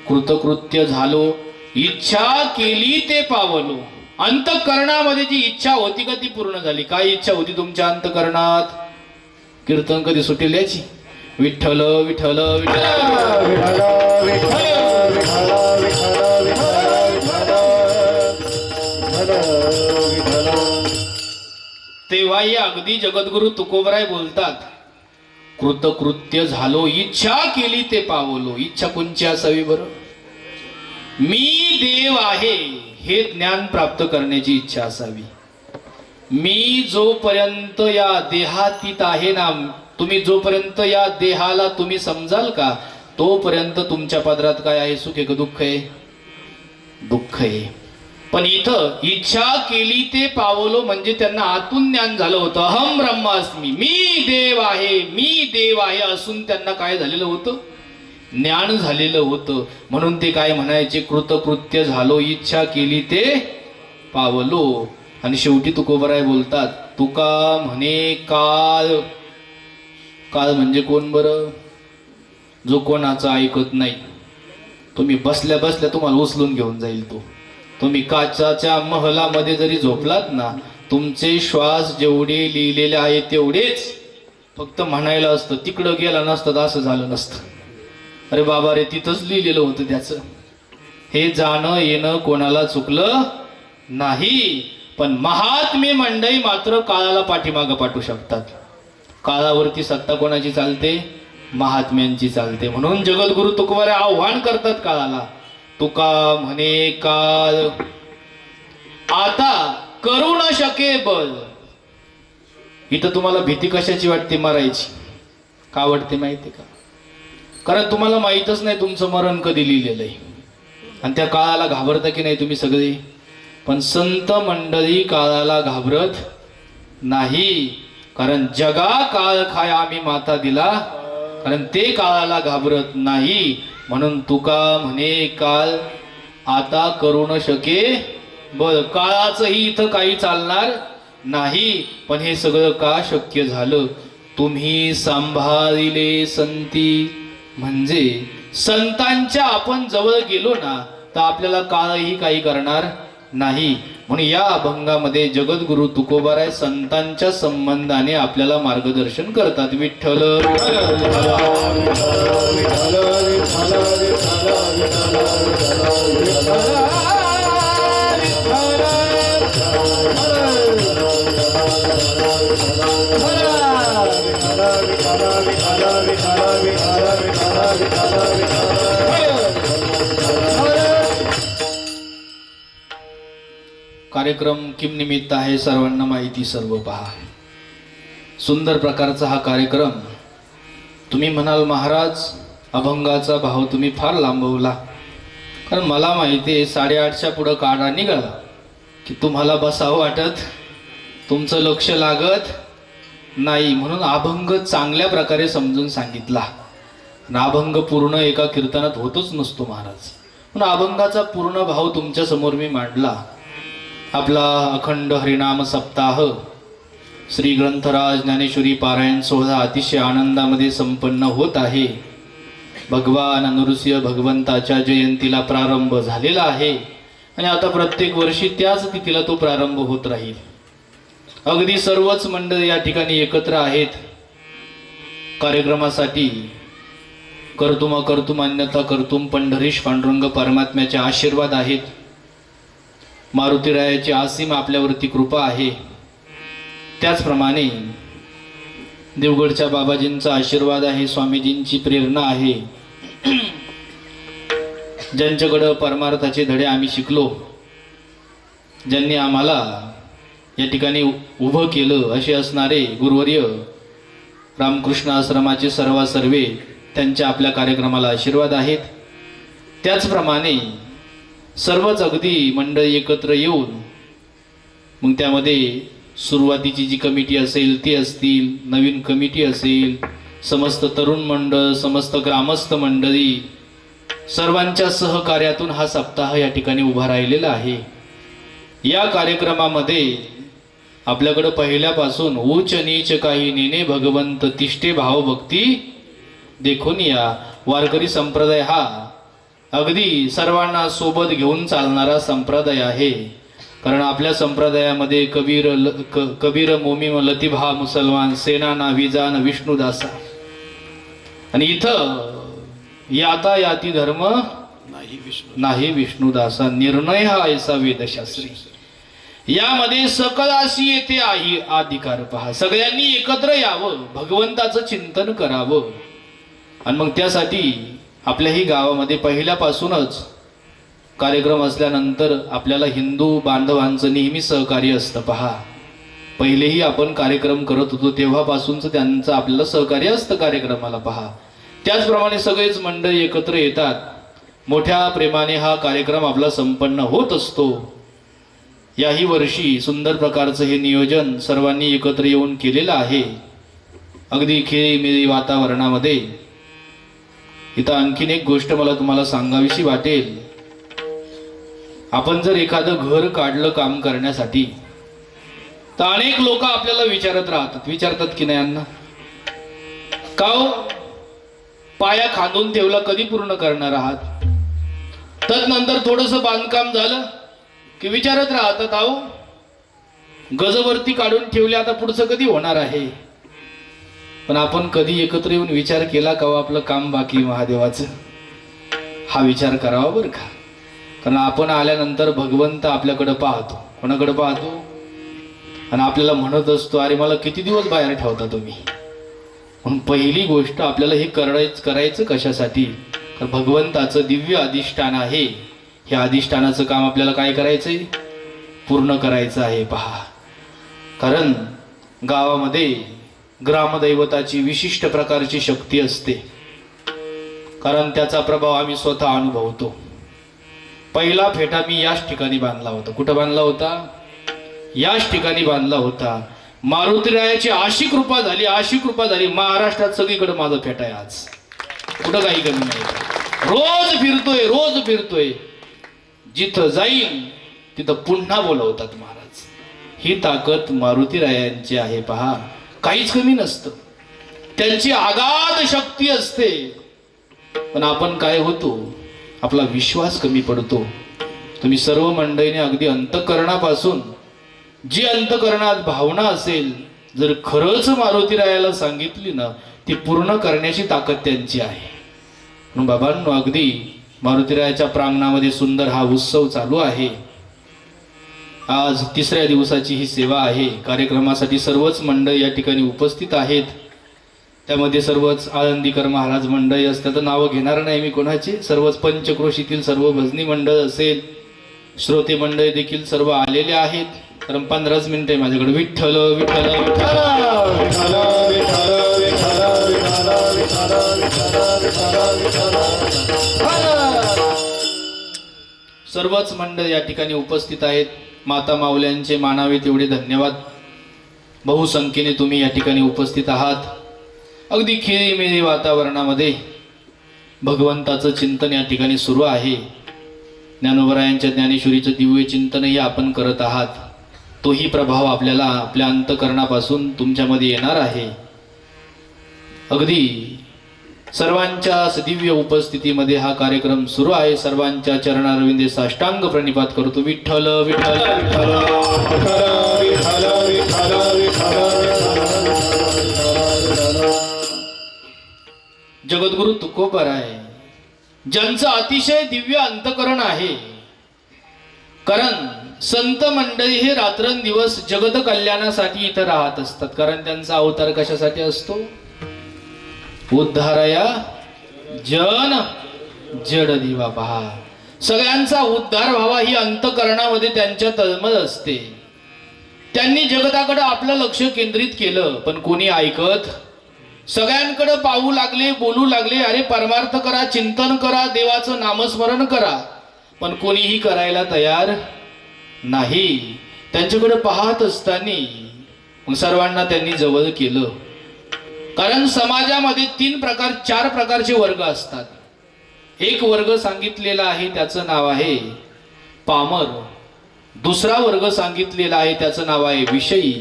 कृतकृत्य झालो. इच्छा केली ते पावलो. अंतःकरणामध्ये जी इच्छा होती का ती पूर्ण झाली. काय इच्छा होती तुमच्या अंतःकरणात? कीर्तन कधी सुटेल याची? विठ्ठल विठ्ठल विठ्ठल. तेव्हाही अगदी जगद्गुरु तुकोबराय बोलतात, कृतकृत्य झालो, इच्छा केली ते पावलो. इच्छा कोणची असावी बरं? मी देव आहे हे ज्ञान प्राप्त करण्याची इच्छा असावी. मी जोपर्यंत या देहातीत आहे ना, तुम्ही जोपर्यंत या देहाला तुम्ही समजाल का, तोपर्यंत तुमच्या पदरात काय आहे? सुख आहे का दुःख आहे? दुःख आहे. पण इथं इच्छा केली ते पावलो म्हणजे त्यांना आतून ज्ञान झालं होतं. अहम ब्रह्मास्मी, मी देव आहे, मी देव आहे असून त्यांना काय झालेलं होतं? ज्ञान झालेलं होतं. म्हणून ते काय म्हणायचे? कृतकृत्य झालो, इच्छा केली ते पावलो. आणि शेवटी तुकोबराय बोलतात, तुका म्हणे काळ. काळ म्हणजे कोण बरं? जो कोणाचं ऐकत नाही. तुम्ही बसल्या बसल्या तुम्हाला उचलून घेऊन जाईल तो. तुम्ही काचाच्या महलामध्ये जरी झोपलात ना, तुमचे श्वास जेवढे लिहिलेले आहेत तेवढेच फक्त म्हणायला असतं. तिकडं गेला नसतं तर असं झालं नसतं. अरे बाबा रे, तिथंच लिहिलेलं होतं त्याचं. हे जाणं येणं कोणाला चुकलं नाही. पण महात्मे मंडळी मात्र काळाला पाठीमागं पाठवू शकतात. काळावरती सत्ता कोणाची चालते? महात्म्यांची चालते. म्हणून जगद्गुरु तुकोबाराय आव्हान करतात काळाला, तुका म्हणे काळ आता करू न शके बल. इथं तुम्हाला भीती कशाची वाटते? मरायची. का वाटते माहिती का? कारण तुम्हाला माहीतच नाही तुमचं मरण कधी लिहिलेलं आहे. आणि त्या काळाला घाबरता की नाही तुम्ही सगळे? पण संत मंडळी काळाला घाबरत नाही, कारण जगा काळ खाय आम्ही माता दिला, कारण ते काळाला घाबरत नाही. म्हणून तुका म्हणे काळ आता करू न शके बल. काळाचंही इथं काही चालणार नाही. पण हे सगळं का शक्य झालं? तुम्ही सांभाळिले संती. म्हणजे संतांच्या आपण जवळ गेलो ना तर आपल्याला काळही काही करणार नाही. म्हणून या अभंगामध्ये जगद्गुरु तुकोबाराय संतांच्या संबंधाने आपल्याला मार्गदर्शन करतात. विठ्ठल कार्यक्रम किम निमित्त आहे सर्वांना माहिती, सर्व पहा. सुंदर प्रकारचा हा कार्यक्रम. तुम्ही म्हणाल महाराज अभंगाचा भाव तुम्ही फार लांबवला. कारण मला माहिती आहे 8:30च्या पुढं काढा निघाला की तुम्हाला बसावं वाटत, तुमचं लक्ष लागत नाही. म्हणून अभंग चांगल्या प्रकारे समजून सांगितला. अभंग पूर्ण एका कीर्तनात होतच नसतो महाराज. म्हणून अभंगाचा पूर्ण भाव तुमच्या समोर मी मांडला. आपला अखंड हरिनाम सप्ताह श्री ग्रंथराज ज्ञानेश्वरी पारायण सोहळा अतिशय आनंदामध्ये संपन्न होत आहे. भगवान नृसिंह भगवंताच्या जयंतीला प्रारंभ झालेला आहे आणि आता प्रत्येक वर्षी त्याच तिथीला तो प्रारंभ होत राहील. अगदी सर्वच मंडळ या ठिकाणी एकत्र आहेत कार्यक्रमासाठी. कर्तुम कर्तुम अन्यथा कर्तुम पंढरीश पांडुरंग परमात्म्याचे आशीर्वाद आहेत. मारुतीरायाची असीम आपल्यावरती कृपा आहे. त्याचप्रमाणे देवगडच्या बाबाजींचा आशीर्वाद आहे, स्वामीजींची प्रेरणा आहे. ज्यांच्याकडं परमार्थाचे धडे आम्ही शिकलो, ज्यांनी आम्हाला या ठिकाणी उभं केलं, असे असणारे गुरुवर्य रामकृष्ण आश्रमाचे सर्वे त्यांच्या आपल्या कार्यक्रमाला आशीर्वाद आहेत. त्याचप्रमाणे सर्वच अगदी मंडळी एकत्र येऊन मग त्यामध्ये सुरुवातीची जी कमिटी असेल ती असतील, नवीन कमिटी असेल, समस्त तरुण मंडळ, समस्त ग्रामस्थ मंडळी सर्वांच्या सहकार्यातून हा सप्ताह या ठिकाणी उभा राहिलेला आहे. या कार्यक्रमामध्ये आपल्याकडं पहिल्यापासून उच्च नीच काही नेने भगवंत तिष्ठे भावभक्ती देखून या वारकरी संप्रदाय हा अगदी सर्वांना सोबत घेऊन चालणारा संप्रदाय आहे. कारण आपल्या संप्रदायामध्ये कबीर मोमीम लतिभा मुसलमान सेना ना विजान विष्णुदासा आणि इथं याता याती धर्म नाही विष्णुदासा निर्णय हा ऐसा वेदशास्त्री. यामध्ये सकळाशी येथे आहे अधिकार पहा. सगळ्यांनी एकत्र यावं, भगवंताचं चिंतन करावं आणि मग त्यासाठी आपल्याही गावामध्ये पहिल्यापासूनच कार्यक्रम असल्यानंतर आपल्याला हिंदू बांधवांचं नेहमी सहकार्य असतं पहा. पहिलेही आपण कार्यक्रम करत होतो तेव्हापासूनच त्यांचं आपल्याला सहकार्य असतं कार्यक्रमाला पहा. त्याचप्रमाणे सगळेच मंडळी एकत्र येतात. मोठ्या प्रेमाने हा कार्यक्रम आपला संपन्न होत असतो. याही वर्षी सुंदर प्रकारचं हे नियोजन सर्वांनी एकत्र येऊन केलेलं आहे. अगदी खेळीमेळी वातावरणामध्ये. इथं आणखीन एक गोष्ट मला तुम्हाला सांगावीशी वाटेल. आपण जर एखादं घर काढलं काम करण्यासाठी तर अनेक लोक आपल्याला विचारतात की नाही अण्णा का हो पाया खांदून ठेवला कधी पूर्ण करणार आहात. तदनंतर थोडंसं बांधकाम झालं की विचारत राहतात आहो गजवरती काढून ठेवले आता पुढचं कधी होणार आहे. पण आपण कधी एकत्र येऊन विचार केला का आपलं काम बाकी महादेवाचं. हा विचार करावा बरं का. कारण आपण आल्यानंतर भगवंत आपल्याकडे पाहतो. कोणाकडे पाहतो आणि आपल्याला म्हणत असतो अरे मला किती दिवस बाहेर ठेवता तुम्ही. म्हणून पहिली गोष्ट आपल्याला हे करायचं कशासाठी. तर भगवंताचं दिव्य अधिष्ठान आहे. हे अधिष्ठानाचं काम आपल्याला काय करायचंय पूर्ण करायचं आहे पहा. कारण गावामध्ये ग्रामदैवताची विशिष्ट प्रकारची शक्ती असते. कारण त्याचा प्रभाव आम्ही स्वतः अनुभवतो. पहिला फेटा मी याच ठिकाणी बांधला होता. कुठं बांधला होता. याच ठिकाणी बांधला होता. मारुतीरायाची अशी कृपा झाली महाराष्ट्रात सगळीकडे माझा फेटा आहे आज. कुठं काही कमी नाही. रोज फिरतोय जिथं जाईल तिथं पुन्हा बोलवतात महाराज. ही ताकद मारुतीरायांची आहे पहा. काहीच कमी नसतं. त्यांची अगाध शक्ती असते. पण आपण काय होतो आपला विश्वास कमी पडतो. तुम्ही सर्व मंडळीने अगदी अंतःकरणापासून जी अंतःकरणात भावना असेल जर खरंच मारुतीरायाला सांगितली ना ती पूर्ण करण्याची ताकद त्यांची आहे. म्हणून बाबांनो अगदी मारुतीरायाच्या प्रांगणामध्ये सुंदर हा उत्सव चालू आहे. आज 3ऱ्या दिवसाची ही सेवा आहे. कार्यक्रमासाठी सर्वच मंडळ या ठिकाणी उपस्थित आहेत. त्यामध्ये सर्वच आळंदीकर महाराज मंडळी असतात. नावं घेणार नाही मी कोणाची. सर्वच पंचक्रोशीतील सर्व भजनी मंडळ असेल श्रोते मंडळी देखील सर्व आलेले आहेत. कारण 15 मिनिटे माझ्याकडे विठ्ठल विठ्ठल विठ्ठल सर्वच मंडळ या ठिकाणी उपस्थित आहेत. माता माऊल्यांचे मानावे तेवढे धन्यवाद. बहुसंख्येने तुम्ही या ठिकाणी उपस्थित आहात. अगदी खेळीमेळी वातावरणामध्ये भगवंताचं चिंतन या ठिकाणी सुरू आहे. ज्ञानोबरायांच्या ज्ञानेश्वरीचं दिव्य चिंतनही आपण करत आहात. तोही प्रभाव आपल्याला आपल्या अंतःकरणापासून तुमच्यामध्ये येणार आहे. अगदी सर्वांच्या दिव्य उपस्थितीमध्ये हा कार्यक्रम सुरू आहे. सर्वांच्या चरणारविंदे साष्टांग प्रणिपात करतो. विठ्ठल विठ्ठल जगद्गुरु तुकोबराय ज्यांचं अतिशय दिव्य अंतःकरण आहे. कारण संत मंडळी हे रात्रंदिवस जगत कल्याणासाठी इथं राहत असतात. कारण त्यांचा अवतार कशासाठी असतो. उद्धारया जन जड दिवा पहा. सगळ्यांचा उद्धार व्हावा ही अंतःकरणामध्ये त्यांच्या तळमळ असते. त्यांनी जगताकडे आपलं लक्ष केंद्रित केलं पण कोणी ऐकत सगळ्यांकडे पाहू लागले, बोलू लागले, अरे परमार्थ करा, चिंतन करा, देवाचं नामस्मरण करा, पण कोणीही करायला तयार नाही. त्यांच्याकडे पाहत असताना मग सर्वांना त्यांनी जवळ केलं. कारण समाजामध्ये 4 प्रकारचे वर्ग असतात. एक वर्ग सांगितलेला आहे त्याचं नाव आहे पामर, दुसरा वर्ग सांगितलेला आहे त्याचं नाव आहे विषयी,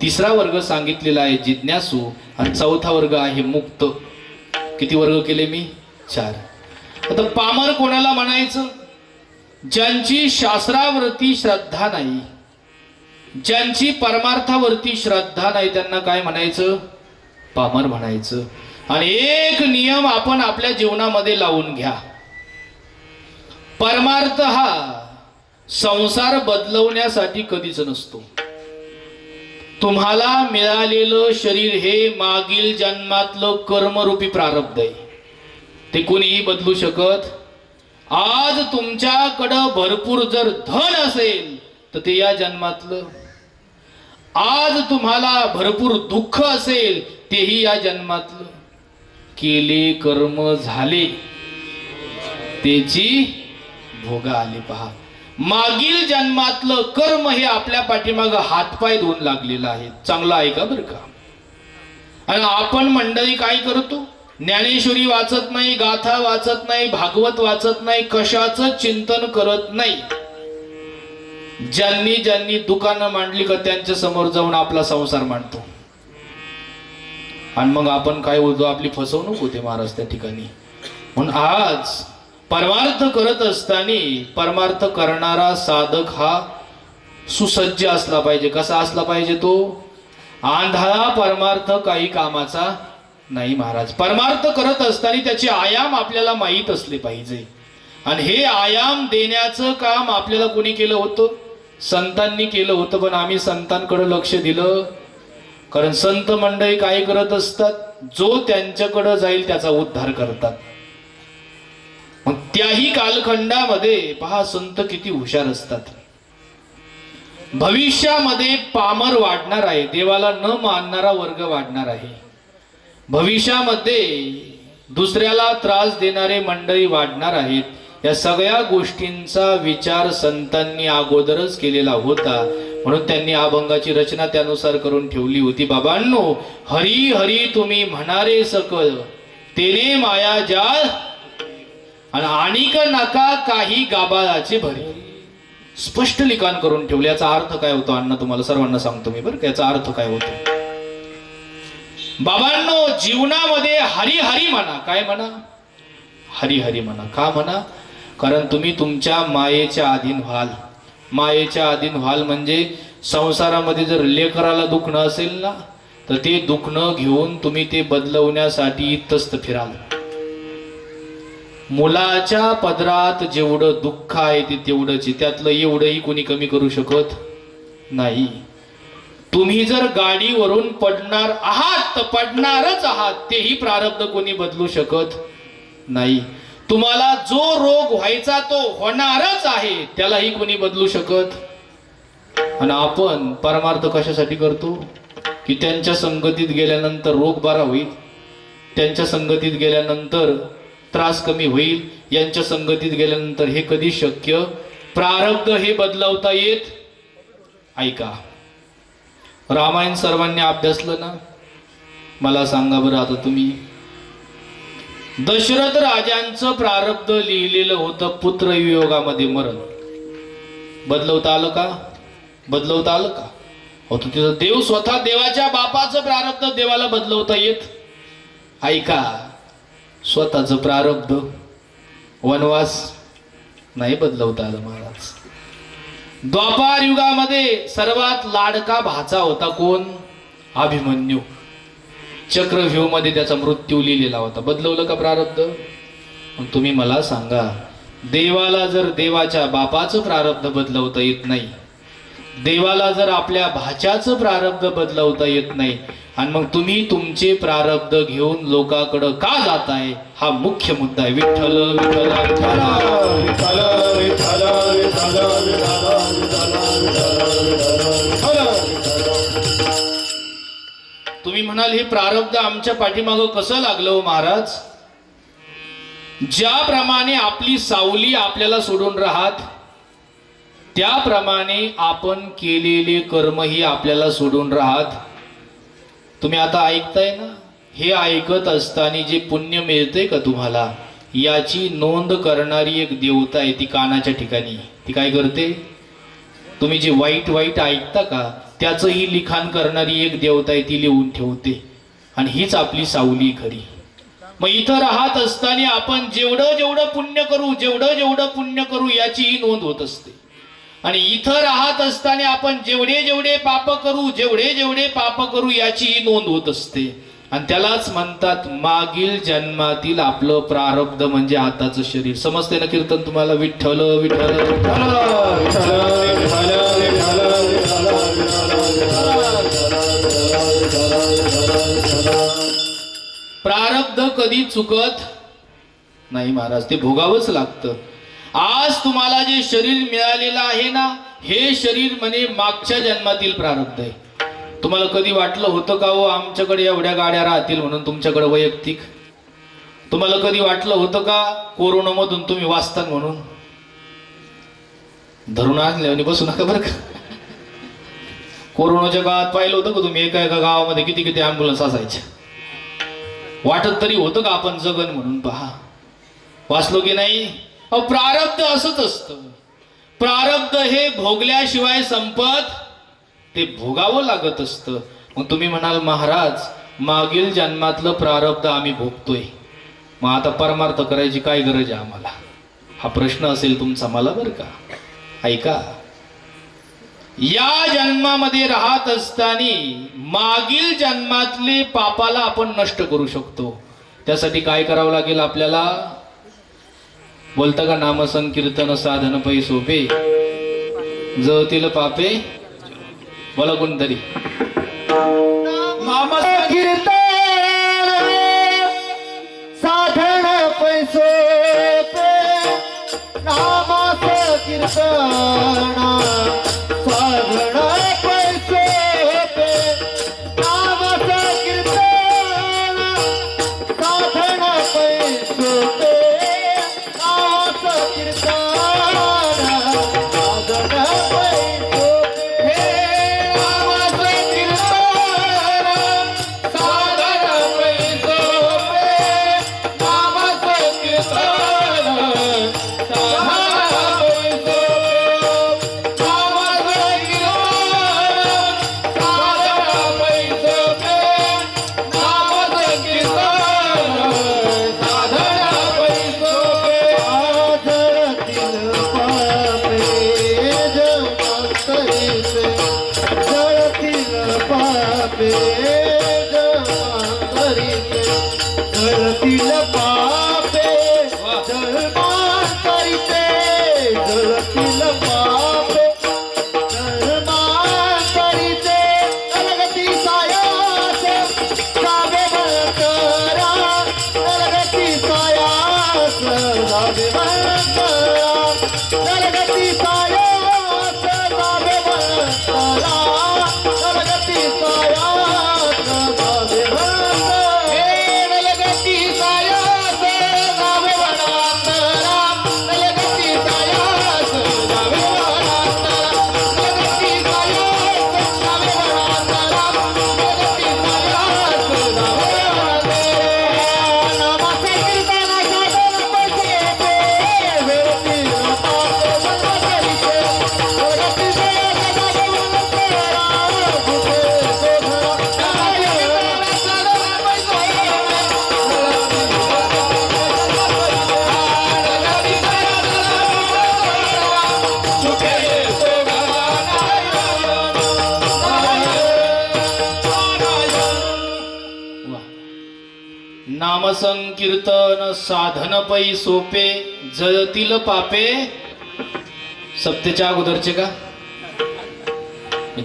तिसरा वर्ग सांगितलेला आहे जिज्ञासू, आणि चौथा वर्ग आहे मुक्त. किती वर्ग केले मी? 4. आता पामर कोणाला म्हणायचं? ज्यांची शास्त्रावरती श्रद्धा नाही, ज्यांची परमार्थावरती श्रद्धा नाही, त्यांना काय म्हणायचं? पामर म्हणायचं. आणि एक नियम आपण आपल्या जीवनामध्ये लावून घ्या. परमार्थ हा संसार बदलवण्यासाठी कधीच नसतो. तुम्हाला मिळालेलं शरीर हे मागील जन्मातलं कर्मरूपी प्रारब्ध आहे, ते कोणीही बदलू शकत. आज तुमच्याकडं भरपूर जर धन असेल तर ते या जन्मातलं, आज तुम्हाला भरपूर दुःख असेल तेही या जन्मातलं. केले कर्म झाले त्याची भोग आले. पहा, मागील जन्मातलं कर्म हे आपल्या पाठीमागं हातपाय धुवून लागलेलं आहे. चांगलं आहे का बरं का? आणि आपण मंडळी काय करतो? ज्ञानेश्वरी वाचत नाही, गाथा वाचत नाही, भागवत वाचत नाही, कशाचं चिंतन करत नाही. ज्यांनी ज्यांनी दुकानं मांडली का त्यांच्या समोर जाऊन आपला संसार मांडतो. आणि मग आपण काय होतो? आपली फसवणूक होते महाराज त्या ठिकाणी. म्हणून आज परमार्थ करत असताना परमार्थ करणारा साधक हा सुसज्ज असला पाहिजे. कसा असला पाहिजे तो? आंधळा परमार्थ काही कामाचा नाही महाराज. परमार्थ करत असताना त्याचे आयाम आपल्याला माहीत असले पाहिजे. आणि हे आयाम देण्याचं काम आपल्याला कोणी केलं होतं? संतांनी केलं होतं. पण आम्ही संतांकडे लक्ष दिलं, कारण संत मंडळी काय करत असतात? जो त्यांच्याकडे जाईल त्याचा उद्धार करतात. मग त्याही कालखंडामध्ये पहा, संत किती हुशार असतात. भविष्यामध्ये पामर वाढणार आहे, देवाला न मानणारा वर्ग वाढणार आहे. भविष्यामध्ये दुसऱ्याला त्रास देणारे मंडळी वाढणार आहेत. या सगळ्या गोष्टींचा विचार संतांनी अगोदरच केलेला होता. म्हणून त्यांनी अभंगाची रचना त्यानुसार करून ठेवली होती. बाबांनो, हरी हरी तुम्ही म्हणारे सकळ, तेने माया जाळ, आणि आणिक नका काही गाबाळाचे भरे. स्पष्ट लिखाण करून ठेवले. याचा अर्थ काय होतो अण्णा? तुम्हाला सर्वांना सांगतो मी बरं का, याचा अर्थ काय होतो. बाबांनो, जीवनामध्ये हरी हरी म्हणा. काय म्हणा? हरी हरी म्हणा. का म्हणा? कारण तुम्ही तुमच्या मायेच्या अधीन व्हाल. मायेच्या अधीन व्हाल म्हणजे संसारामध्ये जर लेकराला दुखणं असेल ना, तर ते दुखणं घेऊन तुम्ही ते बदलवण्यासाठी इतस्त फिराल. मुलाच्या पदरात जेवढं दुःख आहे ते तेवढंच, त्यातलं एवढंही कोणी कमी करू शकत नाही. तुम्ही जर गाडीवरून पडणार आहात तर पडणारच आहात, तेही प्रारब्ध कोणी बदलू शकत नाही. तुम्हाला जो रोग व्हायचा तो होणारच आहे, त्यालाही कोणी बदलू शकत. आणि आपण परमार्थ कशासाठी करतो? की त्यांच्या संगतीत गेल्यानंतर रोग बरा होईल, त्यांच्या संगतीत गेल्यानंतर त्रास कमी होईल, यांच्या संगतीत गेल्यानंतर हे कधी शक्य? प्रारब्ध हे बदलवता येत? ऐका, रामायण सर्वांनी अभ्यासलं ना? मला सांगा बरं आता तुम्ही, दशरथ राजांचं प्रारब्ध लिहिलेलं होतं पुत्रवियोगामध्ये मरण. बदलवता आलं का? बदलवता आलं का? होतं तिथं देव स्वतः, देवाच्या बापाचं प्रारब्ध देवाला बदलवता येत? ऐका, स्वतःचं प्रारब्ध वनवास नाही बदलवता आलं महाराज. द्वापार युगामध्ये सर्वात लाडका भाचा होता कोण? अभिमन्यू. चक्रव्यूह मध्ये त्याचा मृत्यू लिहिलेला होता. बदलवलं का प्रारब्ध? मग तुम्ही मला सांगा, देवाला जर देवाच्या बापाचं प्रारब्ध बदलवता येत नाही, देवाला जर आपल्या भाच्याचं प्रारब्ध बदलवता येत नाही, आणि मग तुम्ही तुमचे प्रारब्ध घेऊन लोकांकडे का जाताय? हा मुख्य मुद्दा आहे. विठ्ठल विठ्ठल विठ्ठल विठ्ठल विठ्ठल. तुम्ही तुम्ही म्हणाल हे प्रारब्ध आमच्या पाठीमागं कसं लागलं हो महाराज? ज्याप्रमाणे आपली सावली आपल्याला सोडून राहत, त्याप्रमाणे आपण केलेले कर्मही आपल्याला सोडून राहत. तुम्ही आता ऐकताय ना, हे ऐकत असताना जे पुण्य मिळते का तुम्हाला, याची नोंद करणारी एक देवता आहे, ती कानाच्या ठिकाणी. ती काय करते? तुम्ही जे वाईट वाईट ऐकता का, त्याचंही लिखाण करणारी एक देवता आहे, ती लिहून ठेवते. आणि हीच आपली सावली खरी. मग इथं राहत असताना आपण जेवढं जेवढं पुण्य करू, जेवढं जेवढं पुण्य करू, याचीही नोंद होत असते. आणि इथं राहत असताना आपण जेवढे जेवढे पाप करू, जेवढे जेवढे पाप करू, याचीही नोंद होत असते. आणि त्यालाच म्हणतात मागील जन्मातील आपलं प्रारब्ध, म्हणजे आताचं शरीर. समजते ना कीर्तन तुम्हाला? विठ्ठल विठ्ठल प्रारब्ध कधी चुकत नाही महाराज, ते भोगावंच लागतं. आज तुम्हाला जे शरीर मिळालेलं आहे ना, हे शरीर म्हणजे मागच्या जन्मातील प्रारब्ध आहे. तुम्हाला कधी वाटलं होतं का हो आमच्याकडे एवढ्या गाड्या राहतील म्हणून तुमच्याकडे वैयक्तिक? तुम्हाला कधी वाटलं होतं का कोरोनामधून तुम्ही वाचता म्हणून? धरून आणले आणि बसू नका बरं का. कोरोनाच्या काळात पाहिलं होतं का तुम्ही, एका एका गावामध्ये किती किती ॲम्ब्युलन्स असायच्या? वाटत तरी होतं का आपण जगन म्हणून? पहा, वाचलो की नाही? अहो, प्रारब्ध असंच असतं. प्रारब्ध हे भोगल्याशिवाय संपत, ते भोगावं लागत असतं. मग तुम्ही म्हणाल महाराज मागील जन्मातलं प्रारब्ध आम्ही भोगतोय, मग आता परमार्थ करायची काय गरज आहे आम्हाला? हा प्रश्न असेल तुमचा मला बरं का. ऐका, या जन्मामध्ये राहत असताना मागील जन्मातले पापाला आपण नष्ट करू शकतो. त्यासाठी काय करावं लागेल आपल्याला? बोलता का? नामसंकीर्तन साधन पै सोपे, जळतील पापे. बोला कोणतरी. नामसंकीर्तन साधन पै सोपे, नामसंकीर्तन साधन पै सोपे, नामसंकीर्तन साधन पै सोपे, नामसंकीर्तन साधन पै सोपे. नामसंकीर्तन साधन पै सोपे, जळतील पापे. सप्तेच्या अगोदरचे का?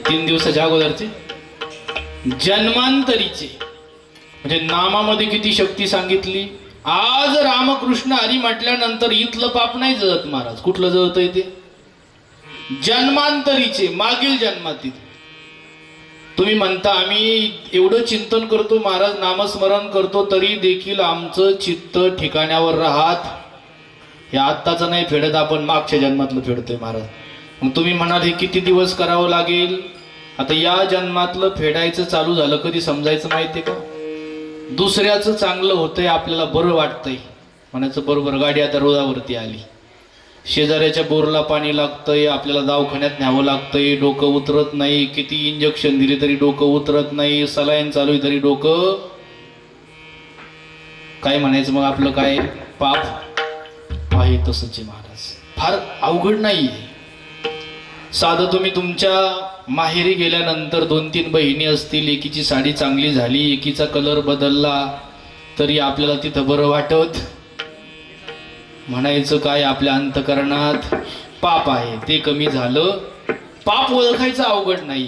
3 दिवसाच्या अगोदरचे, जन्मांतरीचे. म्हणजे नामामध्ये किती शक्ती सांगितली. आज रामकृष्ण हरी म्हटल्यानंतर इथलं पाप नाही जळत महाराज. कुठलं जळतंय ते? जन्मांतरीचे, मागील जन्मातील. तुम्ही म्हणता आम्ही एवढं चिंतन करतो, महाराज नामस्मरण करतो, तरी देखील आमचं चित्त ठिकाण्यावर राहत. हे आत्ताचं नाही फेडत, आपण मागच्या जन्मातलं फेडतोय महाराज. मग तुम्ही म्हणाल हे किती दिवस करावं लागेल? आता या जन्मातलं फेडायचं चालू झालं कधी समजायचं माहितीये का? दुसऱ्याचं चांगलं होतंय, आपल्याला बरं वाटतंय म्हणायचं, बरोबर गाडी आता रोडावरती आली, शेजाऱ्याच्या बोरला पाणी लागतंय, आपल्याला दवाखान्यात न्यावं लागतंय, डोकं उतरत नाही, किती इंजेक्शन दिले तरी डोकं उतरत नाही, सलाईन चालू आहे तरी डोकं, काय म्हणायचं मग आपलं काय पाप आहे. तसंच आहे महाराज, फार अवघड नाहीये. साधं तुम्ही तुमच्या माहेरी गेल्यानंतर 2-3 बहिणी असतील, एकीची साडी चांगली झाली, एकीचा कलर बदलला, तरी आपल्याला तिथं बरं वाटत. म्हणायचं काय, आपल्या अंतकरणात पाप आहे ते कमी झालं. पाप ओळखायचं अवघड नाही.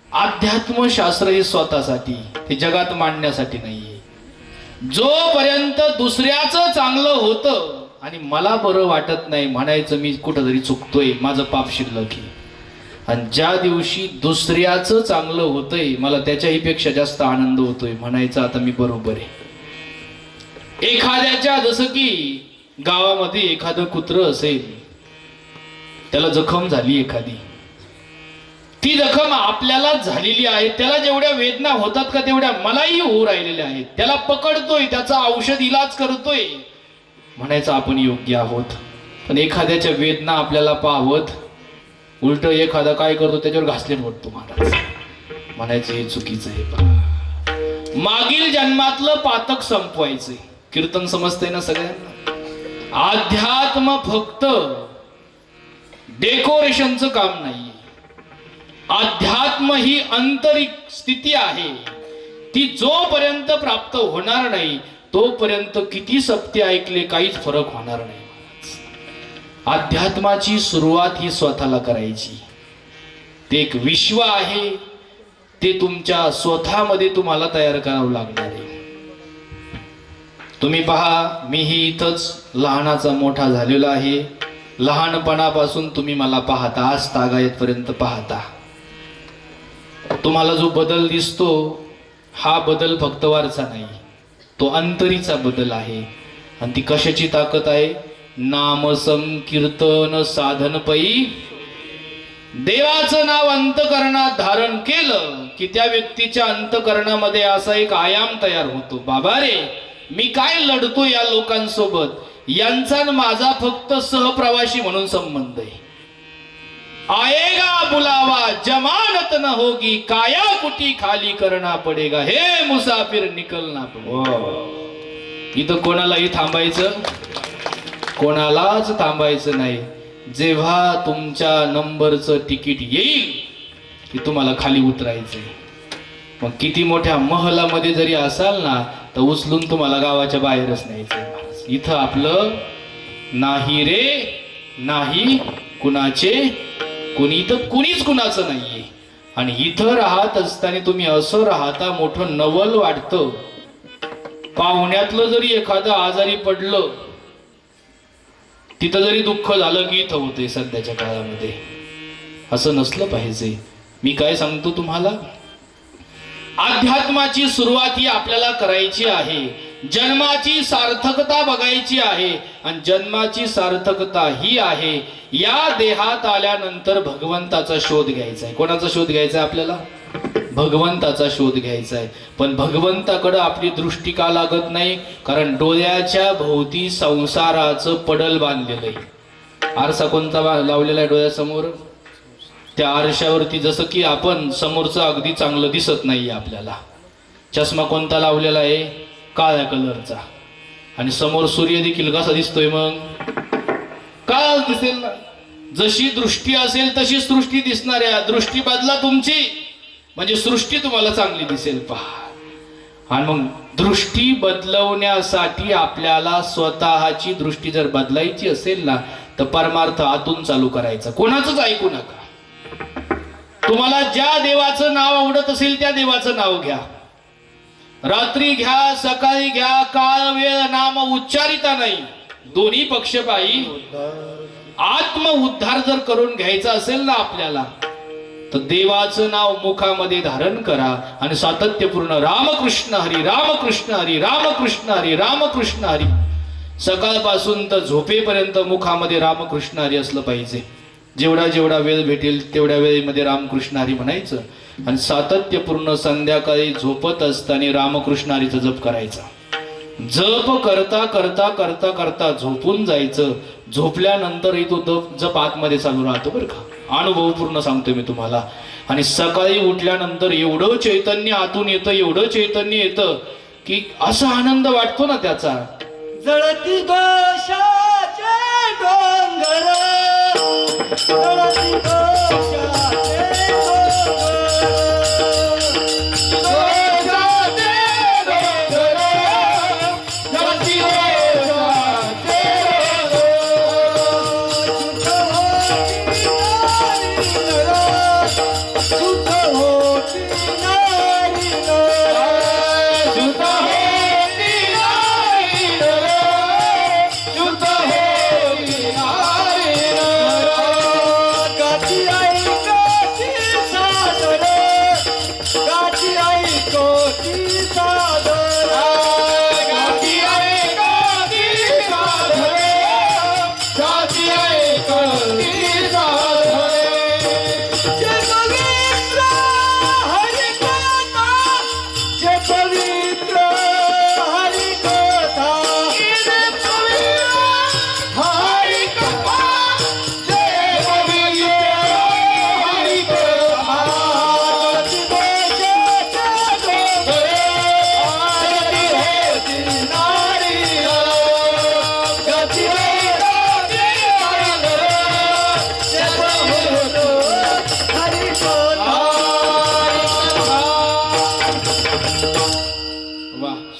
अध्यात्मशास्त्र हे स्वतःसाठी, ते जगात मांडण्यासाठी नाहीये. जोपर्यंत दुसऱ्याचं चांगलं होतं आणि मला बरं वाटत नाही, म्हणायचं मी कुठंतरी चुकतोय, माझं पाप शिल्लक आहे. आणि ज्या दिवशी दुसऱ्याचं चांगलं होतंय, मला त्याच्याही पेक्षा जास्त आनंद होतोय, म्हणायचं आता मी बरोबर आहे. एखाद्याच्या, जसं की गावामध्ये एखादं कुत्रं असेल, त्याला जखम झाली एखादी, ती जखम आपल्याला झालेली आहे, त्याला जेवढ्या वेदना होतात का तेवढ्या मलाही होऊ राहिलेल्या आहेत. त्याला पकडतोय, त्याचा औषध इलाज करतोय, म्हणायचं आपण योग्य आहोत. पण एखाद्याच्या वेदना आपल्याला पाहत उलट एखादा काय करतो, त्याच्यावर घासलेट वाटतो महाराज, म्हणायचं हे चुकीचं आहे. मागील जन्मातलं पातक संपवायचंय. कीर्तन समजतंय ना सगळ्यांना? अध्यात्म फक्त डेकोरेशनचं काम नाहीये. अध्यात्म ही आंतरिक स्थिती आहे, ती जोपर्यंत प्राप्त होणार नाही तोपर्यंत किती सप्ते ऐकले काहीच फरक होणार नाही. अध्यात्माची सुरुवात ही स्वतःला करायची. ते एक विश्व आहे, ते तुमच्या स्वतःमध्ये तुम्हाला तयार करावं लागणार आहे. तुम्ही पहा, मीही इथंच लहानाचा मोठा झालेला आहे. लहानपणापासून तुम्ही मला पाहता, आज तागायतपर्यंत पाहता. तुम्हाला जो बदल दिसतो, हा बदल फक्त वरचा नाही, तो अंतरीचा बदल आहे. आणि ती कशाची ताकद आहे? नाम संकीर्तन साधन पै. देवाचं नाव अंतकरणात धारण केलं की त्या व्यक्तीच्या अंतकरणामध्ये असा एक आयाम तयार होतो, बाबा रे मी काय लढतो या लोकांसोबत, यांचा माझा फक्त सहप्रवासी म्हणून संबंध आहे. आएगा बुलावा जमानत न होगी, काया कुटी खाली करना पडेगा, हे मुसाफिर निकलना पडेगा. इथं कोणालाही थांबायचं, कोणालाच थांबायचं नाही. जेव्हा तुमच्या नंबरचं तिकीट येईल की तुम्हाला खाली उतरायचंय. मग किती मोठ्या महलामध्ये जरी असाल ना, तर उचलून तुम्हाला गावाच्या बाहेरच न्यायचंय महाराज. इथं आपलं नाही रे नाही कुणाचे, कुणी इथं कुणीच कुणाचं नाहीये. आणि इथं राहत असताना तुम्ही असं राहता, मोठं नवल वाटतं. पाहुण्यातलं जरी एखादं आजारी पडलं, तिथं जरी दुःख झालं की इथं होते. सध्याच्या काळामध्ये असं नसलं पाहिजे. मी काय सांगतो तुम्हाला, अध्यात्माची सुरुवात ही आपल्याला करायची आहे. जन्माची सार्थकता बघायची आहे. आणि जन्माची सार्थकता ही आहे, या देहात आल्यानंतर भगवंताचा शोध घ्यायचा आहे. कोणाचा शोध घ्यायचा आहे आपल्याला? भगवंताचा शोध घ्यायचा आहे. पण भगवंताकडे आपली दृष्टी का लागत नाही? कारण डोळ्याच्या भोवती संसाराचं पडल बांधलेलं आहे. आरसा कोणता लावलेला आहे डोळ्यासमोर? त्या आरशावरती जसं की आपण समोरचं अगदी चांगलं दिसत नाहीये आपल्याला. चष्मा कोणता लावलेला आहे? काळ्या कलरचा. आणि समोर सूर्य देखील कसा दिसतोय? मग काळाच दिसेल ना. जशी दृष्टी असेल तशी सृष्टी दिसणार आहे. दृष्टी बदला तुमची, म्हणजे सृष्टी तुम्हाला चांगली दिसेल. पहा, आणि मग दृष्टी बदलवण्यासाठी आपल्याला स्वतःची दृष्टी जर बदलायची असेल ना, तर परमार्थ आतून चालू करायचं. कोणाचंच ऐकू नका. तुम्हाला ज्या देवाचं नाव आवडत असेल त्या देवाचं नाव घ्या. रात्री घ्या, सकाळी घ्या, काळ वेळ नाम उच्चारिता नाही. दोन्ही पक्षपायी आत्म उद्धार जर करून घ्यायचा असेल ना आपल्याला, तर देवाचं नाव मुखामध्ये धारण करा आणि सातत्यपूर्ण रामकृष्ण हरी रामकृष्ण हरी रामकृष्ण हरी रामकृष्ण हरी सकाळपासून तर झोपेपर्यंत मुखामध्ये रामकृष्ण हरी असलं पाहिजे. जेवढा जेवढा वेळ भेटेल तेवढ्या वेळेमध्ये रामकृष्ण हरी म्हणायचं आणि सातत्यपूर्ण संध्याकाळी झोपत असताना रामकृष्ण हरीचा जप करायचा. जप करता करता करता करता झोपून जायचं. झोपल्यानंतरही तो जप आतमध्ये चालू राहतो बरं का. अनुभव पूर्ण सांगतोय मी तुम्हाला. आणि सकाळी उठल्यानंतर एवढं चैतन्य आतून येतं, एवढं चैतन्य येतं की असा आनंद वाटतो ना त्याचा. जळती दोषाचे डोंगर, जळती दोषाचे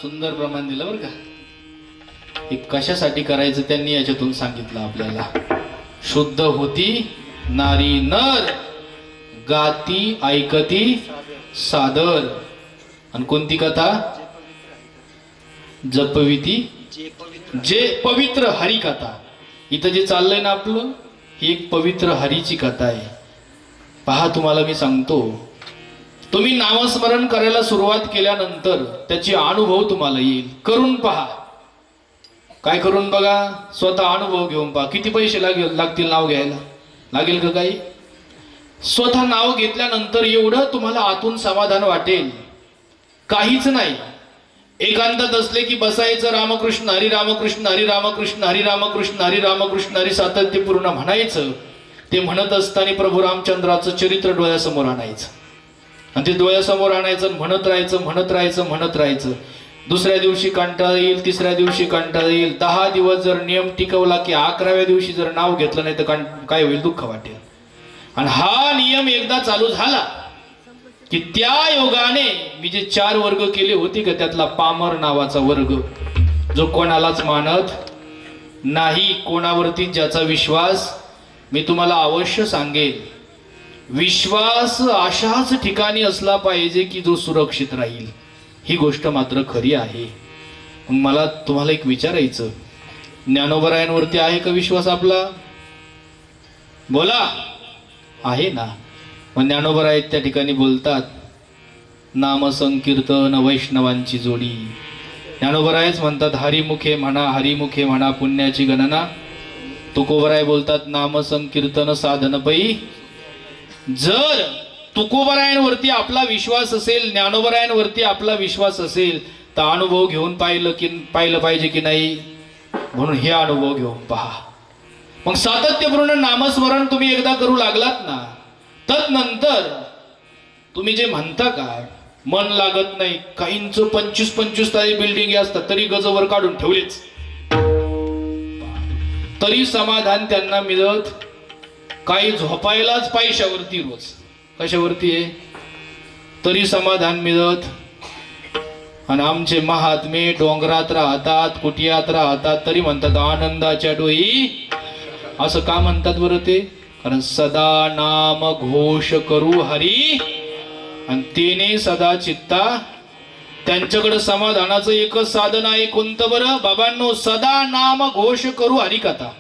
सुंदर प्रमाण दिलं बरं का. हे कशासाठी करायचं त्यांनी याच्यातून सांगितलं आपल्याला. शुद्ध होती नारी नर, गाती ऐकती सादर. आणि कोणती कथा? जपविती जे पवित्र हरी कथा. इथं जे चाललंय ना आपलं, ही एक पवित्र हरीची कथा आहे. पहा, तुम्हाला मी सांगतो, तुम्ही नामस्मरण करायला सुरुवात केल्यानंतर त्याची अनुभव तुम्हाला येईल. करून पहा. काय करून बघा? स्वतः अनुभव घेऊन पहा. किती पैसे लागतील नाव घ्यायला? लागेल का काही? स्वतः नाव घेतल्यानंतर एवढं तुम्हाला आतून समाधान वाटेल, काहीच नाही. एकांतात असले की बसायचं, रामकृष्ण हरी रामकृष्ण हरी रामकृष्ण हरी रामकृष्ण हरी रामकृष्ण हरी सातत्यपूर्ण म्हणायचं. ते म्हणत असताना प्रभू रामचंद्राचं चरित्र डोळ्यासमोर आणायचं आणि ते डोळ्यासमोर आणायचं, म्हणत राहायचं म्हणत राहायचं म्हणत राहायचं. दुसऱ्या दिवशी कंटाळा येईल, तिसऱ्या दिवशी कंटाळा येईल. 10 दिवस जर नियम टिकवला की 11व्या दिवशी जर नाव घेतलं नाही तर काय होईल? दुःख वाटेल. आणि हा नियम एकदा चालू झाला की त्या योगाने मी जे 4 वर्ग केले होते का, त्यातला पामर नावाचा वर्ग, जो कोणालाच मानत नाही, कोणावरती ज्याचा विश्वास, मी तुम्हाला अवश्य सांगेन, विश्वास अशाच ठिकाणी असला पाहिजे की जो सुरक्षित राहील. ही गोष्ट मात्र खरी आहे. मग मला तुम्हाला एक विचारायचं, ज्ञानोबरायांवरती आहे का विश्वास आपला? बोला, आहे ना? मग ज्ञानोबराय त्या ठिकाणी बोलतात, नाम संकीर्तन वैष्णवांची जोडी. ज्ञानोबरायच म्हणतात, हरिमुखे म्हणा हरिमुखे म्हणा पुण्याची गणना. तुकोबराय बोलतात, नाम संकीर्तन साधन पै. जर तुकोबरायांवरती आपला विश्वास असेल, ज्ञानोबरायांवरती आपला विश्वास असेल, तर अनुभव घेऊन पाहिलं पाहिजे की नाही? म्हणून हे अनुभव घेऊन पहा. मग सातत्यपूर्ण नामस्मरण तुम्ही एकदा करू लागलात ना, तदनंतर तुम्ही जे म्हणता काय, मन लागत नाही. काहींचं 25-25 तारी बिल्डिंग असतात तरी गजवर काढून ठेवलेच, तरी समाधान त्यांना मिळत. काही झोपायलाच पैशावरती, रोज कशावरती आहे, तरी समाधान मिळत. आणि आमचे महात्मे डोंगरात राहतात, कुटियात राहतात, तरी म्हणतात आनंदाच्या डोई. असं का म्हणतात बरं ते? कारण सदा नाम घोष करू हरी, आणि तेने सदा चित्ता. त्यांच्याकडे समाधानाचं एकच साधन आहे. कोणतं बरं बाबांनो? सदा नाम घोष करू हरिकथा.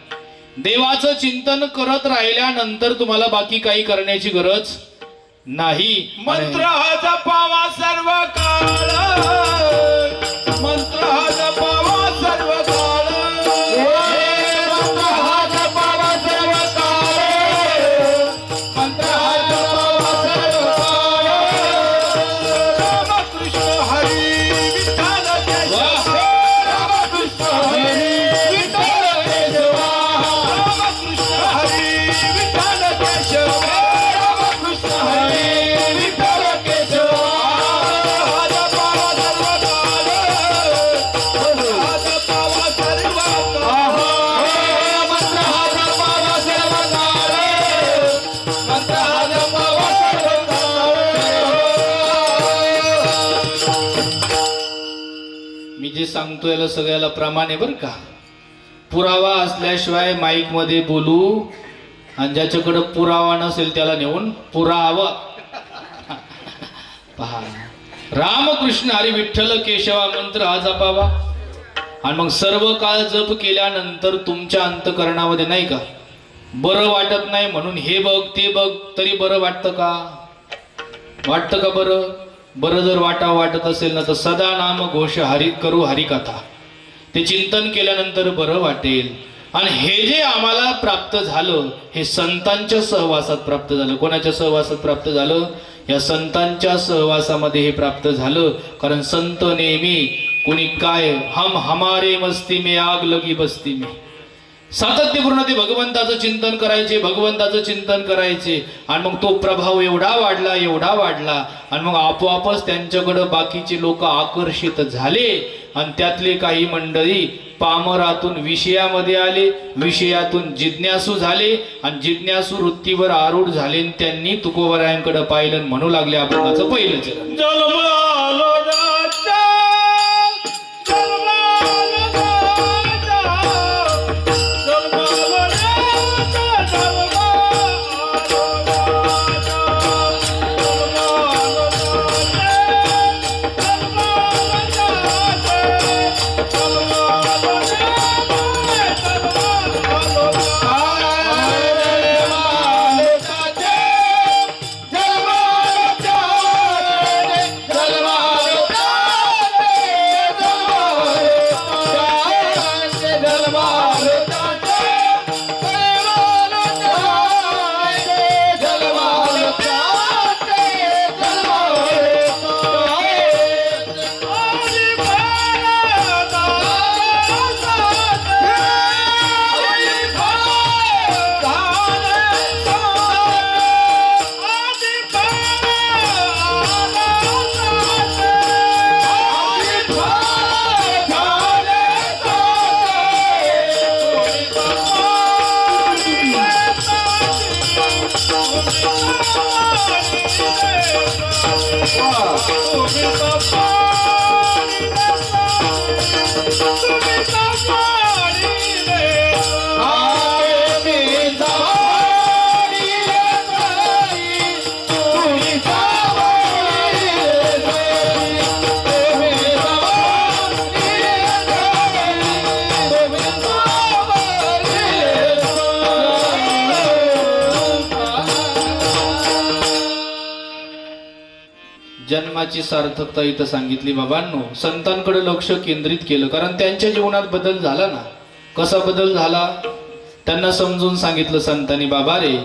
देवाचं चिंतन करत राहिल्यानंतर तुम्हाला बाकी काही करण्याची गरज नाही. मंत्र हा जपावा सर्व काळ, मंत्र हा जपावा सर्व काळ, मंत्र हा जपावा सर्व काळ, मंत्र हा जपावा सर्व काळ. रामकृष्ण हरी विठ्ठल केशव, रामकृष्ण हरी विठ्ठल केशव, रामकृष्ण हरी विठ्ठल केशव, रामकृष्ण हरी विठ्ठल केशव. हा जपावा सर्व काळ, हा जपावा सर्व काळ, मंत्र हा जपावा सर्व काळ, मंत्र हा जपावा सर्व काळ. मी जे सांगतो याला सगळ्याला प्रमाण आहे बरं का. पुरावा असल्याशिवाय माईक मध्ये बोलू, आणि ज्याच्याकडे पुरावा नसेल त्याला नेऊन पुरावा. पहा, रामकृष्ण हरी विठ्ठल केशवा मंत्र हा जपावा, आणि मग सर्व काळ जप केल्यानंतर तुमच्या अंतकरणामध्ये नाही का बरं वाटत नाही म्हणून हे बघ ते बघ तरी बरं वाटतं का? वाटतं का बरं? बरं जर वाटत असेल ना तर सदा नाम घोष हरी करू हरिकथा, ते चिंतन केल्यानंतर बरं वाटेल. आणि हे जे आम्हाला प्राप्त झालं हे संतांच्या सहवासात प्राप्त झालं. कोणाच्या सहवासात प्राप्त झालं? या संतांच्या सहवासामध्ये हे प्राप्त झालं. कारण संत नेहमी कुणी काय हम हमारे मस्ती में आग लगी बस्ती में, सातत्यपूर्ण ते भगवंताचं चिंतन करायचे, भगवंताचं चिंतन करायचे. आणि मग तो प्रभाव एवढा वाढला एवढा वाढला, आणि मग आपोआपच त्यांच्याकडं बाकीचे लोक आकर्षित झाले. आणि त्यातले काही मंडळी पामरातून विषयामध्ये आले, विषयातून जिज्ञासू झाले, आणि जिज्ञासू वृत्तीवर आरूढ झाले. आणि त्यांनी तुकोबरायांकडे पाहिलं आणि म्हणू लागले अभंगाचं पहिलं चरण. जन्मालो राजा, जन्मालो राजा, जन्मालो राजा, जन्मालो राजा, जन्मालो जन्माची सार्थकता इथं सांगितली. बाबांनो, संतांकडे लक्ष केंद्रित केलं, कारण त्यांच्या जीवनात बदल झाला ना. कसा बदल झाला? त्यांना समजून सांगितलं संतांनी, बाबा रे,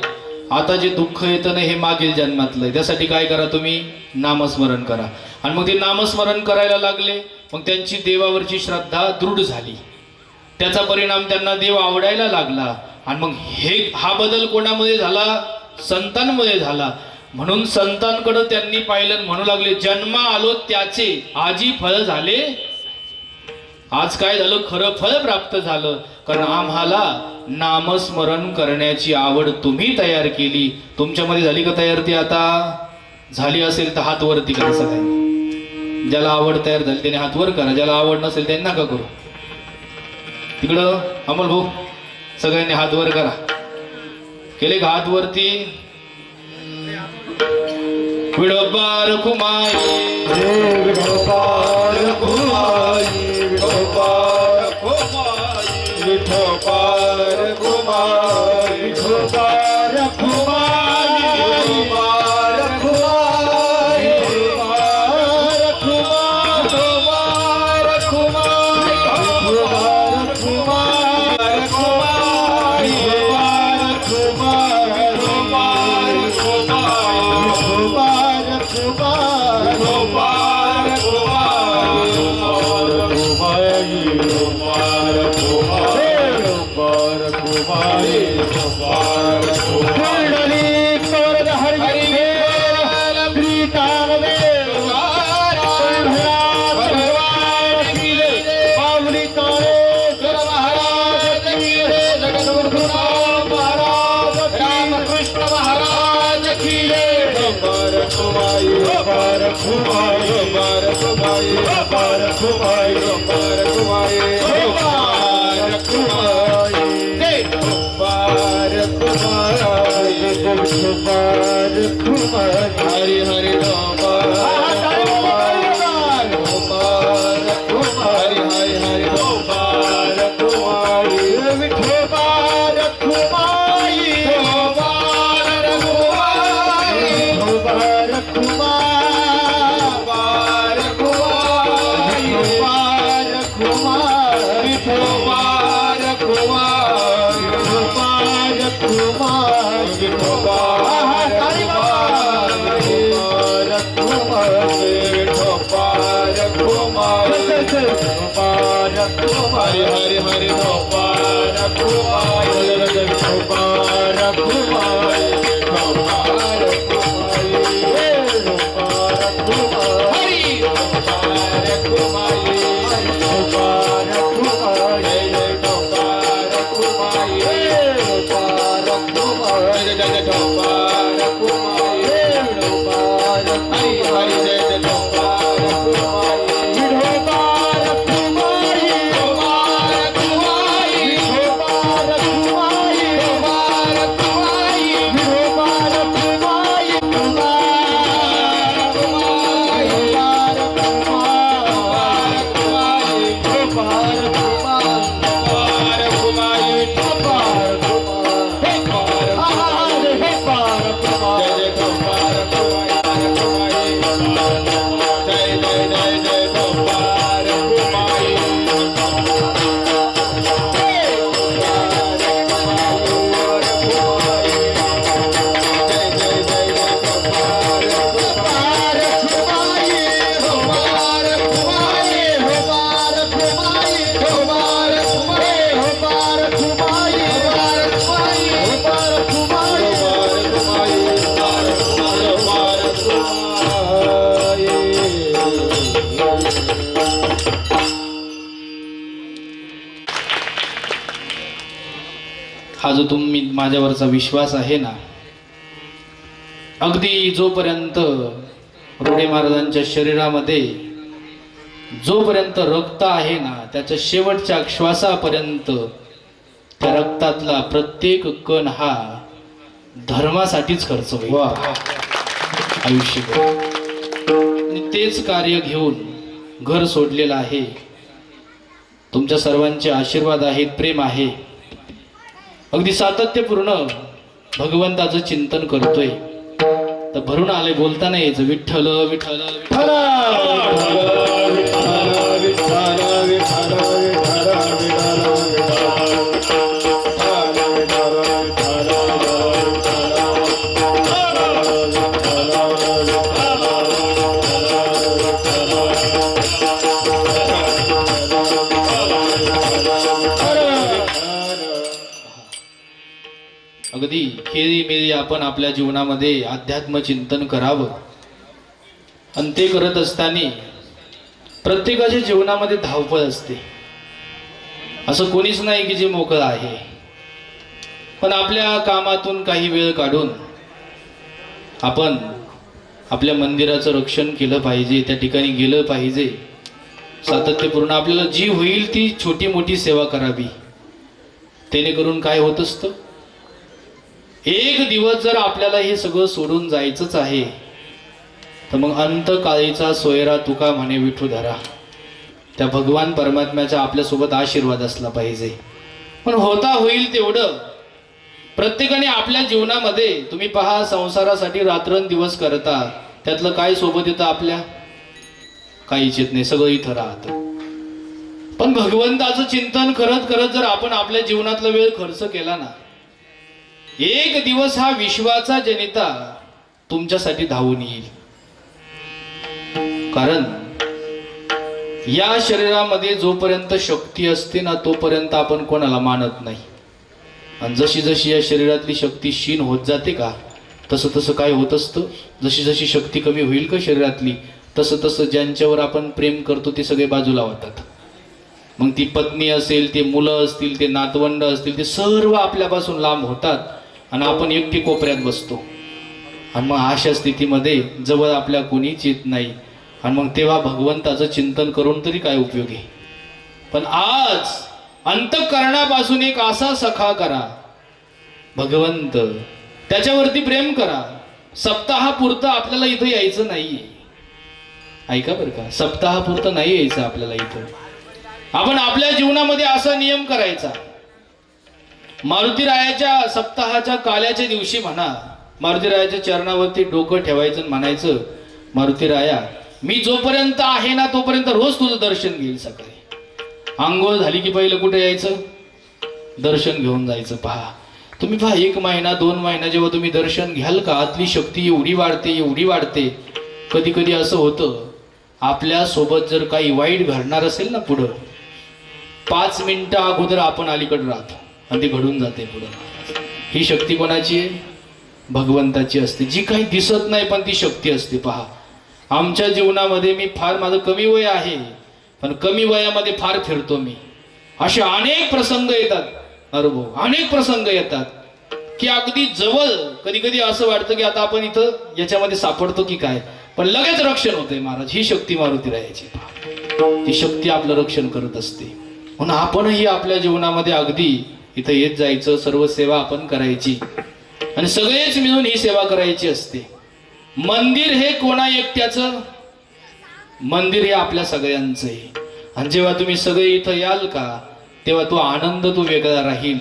आता जे दुःख येतं ना हे मागील जन्मातलं आहे, त्यासाठी काय करा तुम्ही? नामस्मरण करा. आणि मग ते नामस्मरण करायला लागले. मग त्यांची देवावरची श्रद्धा दृढ झाली, त्याचा परिणाम त्यांना देव आवडायला लागला. आणि मग हा बदल कोणामध्ये झाला? संतांमध्ये झाला. म्हणून संतांकडे त्यांनी पाहिलं, म्हणू लागले, जन्मा आलो त्याचे आजी फळ झाले. आज काय झालं? खरं फळ प्राप्त झालं. कारण आम्हाला नामस्मरण करण्याची आवड तुम्ही तयार केली. तुमच्यामध्ये झाली का तयार? ती आता झाली असेल तर हात वरती करा सगळ्यांनी. ज्याला आवड तयार झाली त्याने हात वर करा, ज्याला आवड नसेल त्यांनी नका करू. तिकडं अमोल भाऊ, सगळ्यांनी हात वर करा. केले का हात वरती? विडोबार कुमाई, विठोबार कुमाई, विठोबार कुमाई, विठोबार कुमाई, विठोबार कुमाई, विठोबार कुमाई. रामकृष्ण महाराज की हरि हरि हरि हरि हा जो तुम्ही माझ्यावरचा विश्वास आहे ना, अगदी जोपर्यंत रोडे महाराजांच्या शरीरामध्ये जोपर्यंत रक्त आहे ना, त्याच्या शेवटच्या श्वासापर्यंत त्या रक्तातला प्रत्येक कण हा धर्मासाठीच खर्च होईल आयुष्यभर. आणि तेच कार्य घेऊन घर सोडलेलं आहे. तुमच्या सर्वांचे आशीर्वाद आहेत, प्रेम आहे. अगदी सातत्यपूर्ण भगवंताचं चिंतन करतोय. तर भरून आले बोलताना यायचं विठ्ठल विठ्ठल विठ्ठल. अगदी खेळी मेळी आपण आपल्या जीवनामध्ये अध्यात्म चिंतन करावं. आणि ते करत असताना प्रत्येकाच्या जीवनामध्ये धावपळ असते. असं कोणीच नाही की जे मोकळं आहे. पण आपल्या कामातून काही वेळ काढून आपण आपल्या मंदिराचं रक्षण केलं पाहिजे, त्या ठिकाणी गेलं पाहिजे. सातत्यपूर्ण आपल्याला जी होईल ती छोटी मोठी सेवा करावी. जेणेकरून काय होत असतं, एक दिवस जर आपल्याला हे सगळं सोडून जायचंच आहे तर मग अंतकाळीचा सोयरा तुका म्हणे विठुधरा. त्या भगवान परमात्म्याचा आपल्यासोबत आशीर्वाद असला पाहिजे. पण होता होईल तेवढं प्रत्येकाने आपल्या जीवनामध्ये, तुम्ही पहा, संसारासाठी रात्रंदिवस करता, त्यातलं काय सोबत येतं आपल्या? काहीच येत नाही, सगळं इथं राहतं. पण भगवंताचं चिंतन करत करत जर आपण आपल्या जीवनातला वेळ खर्च केला ना, एक दिवस हा विश्वाचा जनिता तुमच्यासाठी धावून येईल. कारण या शरीरामध्ये जोपर्यंत शक्ती असते ना तोपर्यंत आपण कोणाला मानत नाही. आणि जशी जशी या शरीरातली शक्ती क्षीण होत जाते का तसं तसं काय होत असतं, जशी जशी शक्ती कमी होईल का शरीरातली तसं तसं ज्यांच्यावर आपण प्रेम करतो ते सगळे बाजूला होतात. मग ती पत्नी असेल, ते मुलं असतील, ते नातवंड असतील, ते सर्व आपल्यापासून लांब होतात आणि आपण एकटी कोपऱ्यात बसतो. आणि मग अशा स्थितीमध्ये जवळ आपल्या कोणीच येत नाही. आणि मग तेव्हा भगवंताचं चिंतन करून तरी काय उपयोग आहे. पण आज अंतःकरणापासून एक असा सखा करा भगवंत, त्याच्यावरती प्रेम करा. सप्ताहापुरतं आपल्याला इथं यायचं नाहीये, ऐका बरं का, सप्ताहापुरतं नाही यायचं आपल्याला इथं. आपण आपल्या जीवनामध्ये असा नियम करायचा. मारुतीरायाच्या सप्ताहाच्या काल्याच्या दिवशी म्हणा, मारुतीरायाच्या चरणावरती डोकं ठेवायचं आणि म्हणायचं, मारुतीराया मी जोपर्यंत आहे ना तोपर्यंत रोज तुझं दर्शन घेईल. सकाळी आंघोळ झाली की पहिलं कुठे यायचं, दर्शन घेऊन जायचं. पहा तुम्ही, पहा 1 महिना 2 महिना जेव्हा तुम्ही दर्शन घ्याल का आतली शक्ती एवढी वाढते, एवढी वाढते. कधी कधी असं होतं आपल्या सोबत जर काही वाईट घडणार असेल ना पुढं, 5 मिनिटं अगोदर आपण अलीकडे राहतो आणि ते घडून जाते पुढं. ही शक्ती कोणाची आहे? भगवंताची असते, जी काही दिसत नाही पण ती शक्ती असते. पहा आमच्या जीवनामध्ये मी फार, माझं कमी वय आहे पण कमी वयामध्ये फार फिरतो मी. असे अनेक प्रसंग येतात, अनुभव अनेक प्रसंग येतात की अगदी जवळ कधी कधी असं वाटतं की आता आपण इथं याच्यामध्ये सापडतो की काय, पण लगेच रक्षण होतंय महाराज. ही शक्ती मारुतीरायाची, ती शक्ती आपलं रक्षण करत असते. म्हणून आपणही आपल्या जीवनामध्ये अगदी इथं येत जायचं, सर्व सेवा आपण करायची आणि सगळेच मिळून ही सेवा करायची असते. मंदिर हे कोणा एकट्याचं, मंदिर हे आपल्या सगळ्यांचं आहे. आणि जेव्हा तुम्ही सगळे इथं याल का तेव्हा तो आनंद तो वेगळा राहील.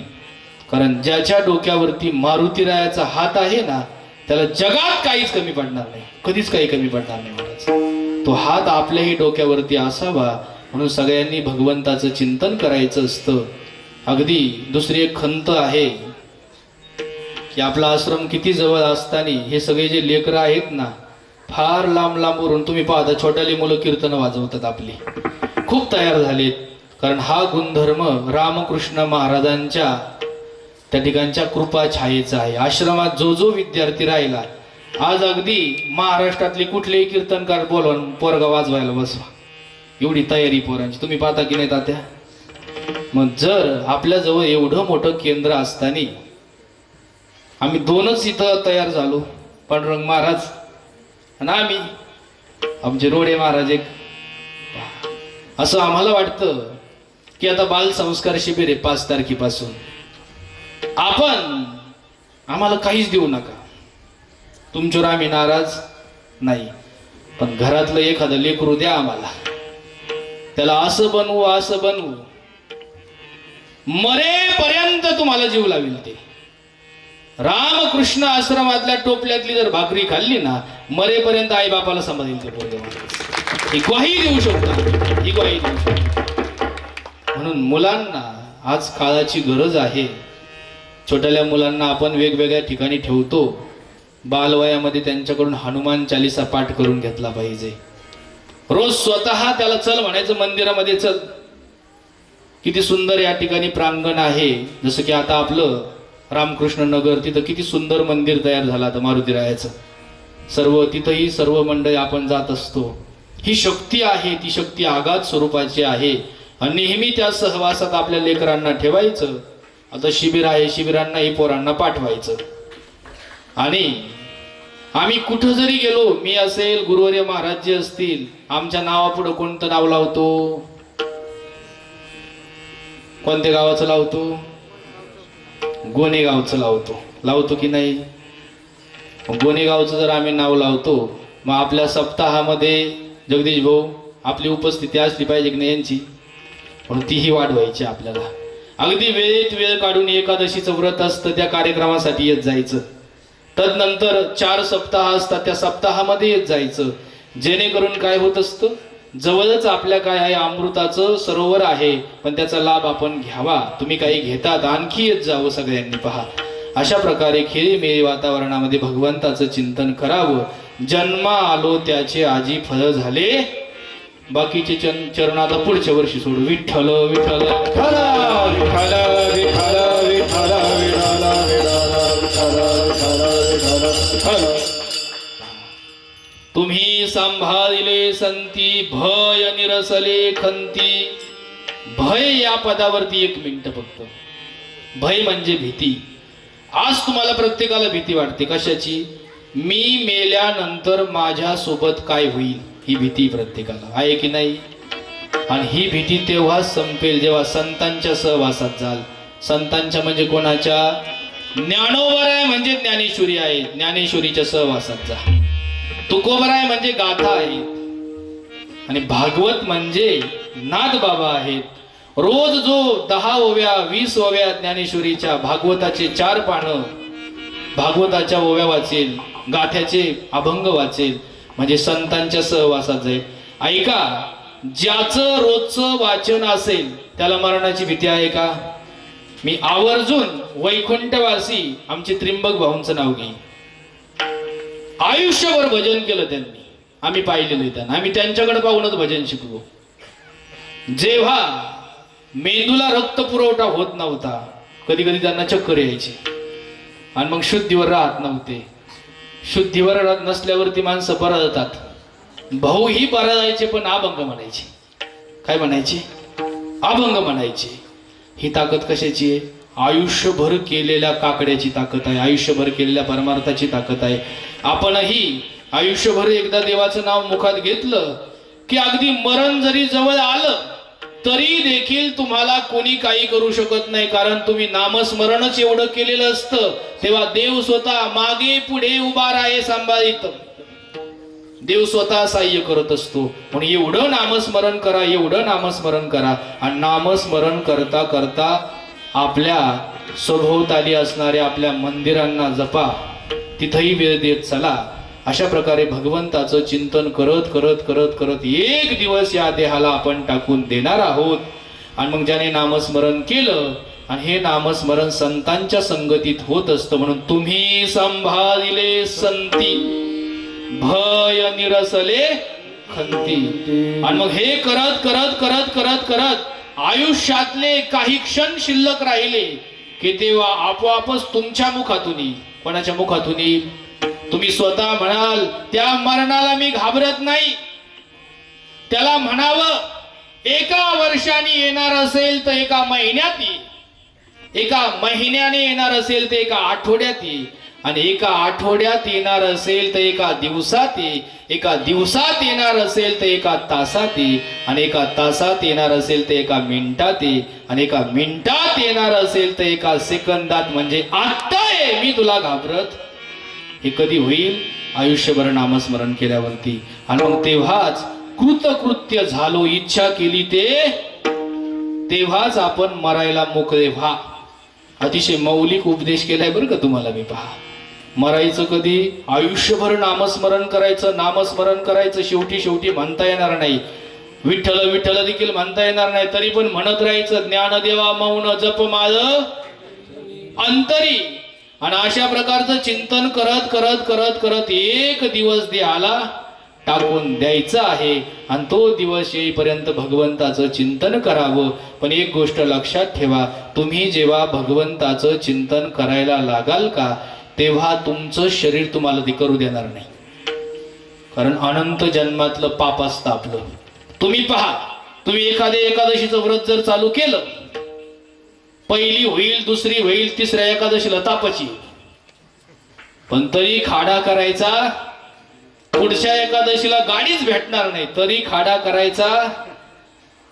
कारण ज्याच्या डोक्यावरती मारुतीरायाचा हात आहे ना त्याला जगात काहीच कमी पडणार नाही, कधीच काही कमी पडणार नाही महाराज. तो हात आपल्याही डोक्यावरती असावा म्हणून सगळ्यांनी भगवंताचं चिंतन करायचं असतं. अगदी दुसरी एक खंत आहे की आपला आश्रम किती जवळ असताना हे सगळे जे लेकरं आहेत ना फार लांब लांबवरून, तुम्ही पाहता छोट्याली मुलं कीर्तन वाजवतात आपली, खूप तयार झालेत. कारण हा गुणधर्म रामकृष्ण महाराजांच्या त्या ठिकाणच्या कृपा छायेचा आहे. आश्रमात जो जो विद्यार्थी राहिला, आज अगदी महाराष्ट्रातले कुठलेही कीर्तनकार बोलवून पोरगा वाजवायला बसवा, एवढी तयारी पोरांची. तुम्ही पाहता की नाही तात्या? मग जर आपल्याजवळ एवढं मोठं केंद्र असताना आम्ही 2च इथं तयार झालो, पांडुरंग महाराज आणि आम्ही, आमचे रोडे महाराज एक, असं आम्हाला वाटतं की आता बाल संस्कार शिबिर आहे 5 तारखेपासून, आपण आम्हाला काहीच देऊ नका, तुमच्यावर आम्ही नाराज नाही, पण घरातलं एखादं लेकरू द्या आम्हाला, त्याला असं बनवू असं बनवू, मरेपर्यंत तुम्हाला जीव लावेल ते. रामकृष्ण आश्रमातल्या टोपल्यातली जर भाकरी खाल्ली ना मरेपर्यंत आई बापाला सांभाळेल ते पोरगं. ही ग्वाही देऊ शकतो, ही ग्वाही देऊ शकतो. म्हणून मुलांना आज काळाची गरज आहे. छोट्याल्या मुलांना आपण वेगवेगळ्या ठिकाणी ठेवतो, बालवयामध्ये त्यांच्याकडून हनुमान चालीसा पाठ करून घेतला पाहिजे. रोज स्वतः त्याला चल म्हणायचं मंदिरामध्ये, चल. किती सुंदर या ठिकाणी प्रांगण आहे, जसं की आता आपलं रामकृष्ण नगर, तिथं किती सुंदर मंदिर तयार झालं आता मारुतीरायाचं. सर्व तिथंही सर्व मंडळी आपण जात असतो. ही शक्ती आहे, ती शक्ती आगाध स्वरूपाची आहे आणि नेहमी त्या सहवासात आपल्या लेकरांना ठेवायचं. आता शिबिर आहे, शिबिरांनाही पोरांना पाठवायचं. आणि आम्ही कुठं जरी गेलो, मी असेल, गुरुवर्य महाराज जे असतील, आमच्या नावापुढं कोणतं नाव लावतो? कोणत्या गावाचं लावतो? गोनेगावचं लावतो की नाही? गोनेगावचं जर आम्ही नाव लावतो, मग आपल्या सप्ताहामध्ये जगदीश भाऊ आपली उपस्थिती असली पाहिजे की नाही यांची, म्हणून तीही वाढवायची आपल्याला. अगदी वेळेत वेळ काढून एकादशीचं व्रत असतं त्या कार्यक्रमासाठी येत जायचं. तदनंतर 4 सप्ताह असतात, त्या सप्ताहामध्ये येत जायचं. जेणेकरून काय होत असतं, जवळच आपल्या काय आहे, अमृताचं सरोवर आहे, पण त्याचा लाभ आपण घ्यावा. तुम्ही काही घेतात, आणखी येत जावं सगळ्यांनी. पहा अशा प्रकारे खेळीमेळी वातावरणामध्ये भगवंताचं चिंतन करावं जन्मा आलो त्याचे आजी फळ झाले. बाकीचे चरण आता पुढच्या वर्षी सोडू. विठ्ठल विठ्ठल विठ्ठल विठ्ठल विठ्ठल विठ्ठल विठ्ठल विठ्ठल विठ्ठल विठ्ठल. तुम्ही सांभाळिले संती भय निरसले खंती. भय या पदावरती 1 मिनिट फक्त. भय म्हणजे भीती. आज तुम्हाला प्रत्येकाला भीती वाटते. कशाची? मी मेल्यानंतर माझ्या सोबत काय होईल ही भीती प्रत्येकाला आहे की नाही. आणि ही भीती तेव्हाच संपेल जेव्हा संतांच्या सहवासात जाल. संतांच्या म्हणजे कोणाच्या? ज्ञानोबराय म्हणजे ज्ञानेश्वरी आहे, ज्ञानेश्वरीच्या सहवासात जा. तुकोबराय म्हणजे गाथा आहेत आणि भागवत म्हणजे नाथ बाबा आहेत. रोज जो 10 ओव्या 20 ओव्या ज्ञानेश्वरीच्या भागवताचे 4 पानं भागवताच्या ओव्या वाचेल, गाथ्याचे अभंग वाचेल म्हणजे संतांच्या सहवासात जाईल. ऐका, ज्याचं रोजचं वाचन असेल त्याला मरणाची भीती आहे का? मी आवर्जून वैकुंठवासी आमचे त्रिंबक भाऊंचं नाव घेईन. आयुष्यभर भजन केलं त्यांनी. आम्ही पाहिलेलं आहे त्यांना. आम्ही त्यांच्याकडे पाहूनच भजन शिकलो. जेव्हा मेंदूला रक्त पुरवठा होत नव्हता, कधी कधी त्यांना चक्कर यायची आणि मग शुद्धीवर राहत नव्हते. शुद्धीवर राहत नसल्यावरती माणसं पराजतात. भाऊही पराजायचे पण अभंग म्हणायचे. काय म्हणायचे? अभंग म्हणायचे. ही ताकद कशाची आहे? आयुष्यभर केलेल्या काकड्याची ताकद आहे. आयुष्यभर केलेल्या परमार्थाची ताकद आहे. आपणही आयुष्यभर एकदा देवाचं नाव मुखात घेतलं की अगदी मरण जरी जवळ आलं तरी देखील तुम्हाला कोणी काही करू शकत नाही. कारण तुम्ही नामस्मरणच एवढं केलेलं असतं. तेव्हा देव स्वतः मागे पुढे उभा राहे सांभाळीत. देव स्वतः सहाय्य करत असतो. म्हणून एवढं नामस्मरण करा, एवढं नामस्मरण करा. आणि नामस्मरण करता करता आपल्या सभोवताली असणाऱ्या आपल्या मंदिरांना जपा, तिथंही वेळ देत चला. अशा प्रकारे भगवंताचं चिंतन करत करत करत करत एक दिवस या देहाला आपण टाकून देणार आहोत. आणि मग ज्याने नामस्मरण केलं आणि हे नामस्मरण संतांच्या संगतीत होत असतं. म्हणून तुम्ही संभाळिले संती भय निरसले खंती. आणि मग हे करत करत करत करत करत आयुष्यातले काही क्षण शिल्लक राहिले की तेव्हा आपोआपच तुमच्या मुखातून येईल. कोणाच्या मुखातून येईल? तुम्ही स्वतः म्हणाल त्या मरणाला मी घाबरत नाही. त्याला म्हणावं 1 वर्षाने येणार असेल तर 1 महिन्यात येईल, 1 महिन्याने येणार असेल तर 1 आठवड्यात येईल, आणि 1 आठवड्यात येणार असेल तर 1 दिवसात येईल, 1 दिवसात येणार असेल तर 1 तासात येईल, आणि 1 तासात येणार असेल तर 1 मिनिटात येईल, आणि 1 मिनिटात येणार असेल तर 1 सेकंदात. म्हणजे आता आहे, मी तुला घाबरत. हे कधी होईल? आयुष्यभर नामस्मरण केल्यावरती. आणि मग तेव्हाच कृतकृत्य झालो, इच्छा केली तेव्हाच आपण मरायला मोकळे व्हा. अतिशय मौलिक उपदेश केलाय बरं का तुम्हाला मी. पहा, मरायचं कधी? आयुष्यभर नामस्मरण करायचं, नामस्मरण करायचं. शेवटी शेवटी म्हणता येणार नाही, विठ्ठल विठ्ठल देखील म्हणता येणार नाही, तरी पण म्हणत राहायचं ज्ञानदेवा मौन जप माळ अंतरी. आणि अशा प्रकारचं चिंतन करत करत करत करत एक दिवस देहाला टाकून द्यायचं आहे. आणि तो दिवस येईपर्यंत भगवंताचं चिंतन करावं. पण एक गोष्ट लक्षात ठेवा, तुम्ही जेव्हा भगवंताचं चिंतन करायला लागाल का तेव्हा तुमचं शरीर तुम्हाला ते करू देणार नाही. कारण अनंत जन्मातलं पाप असतं आपलं. तुम्ही पहा, तुम्ही एखाद्या एकादशीचं व्रत जर चालू केलं, पहिली होईल, दुसरी होईल, 3ऱ्या एकादशीला तापाची, पण तरी खाडा करायचा. पुढच्या एकादशीला गाडीच भेटणार नाही तरी खाडा करायचा.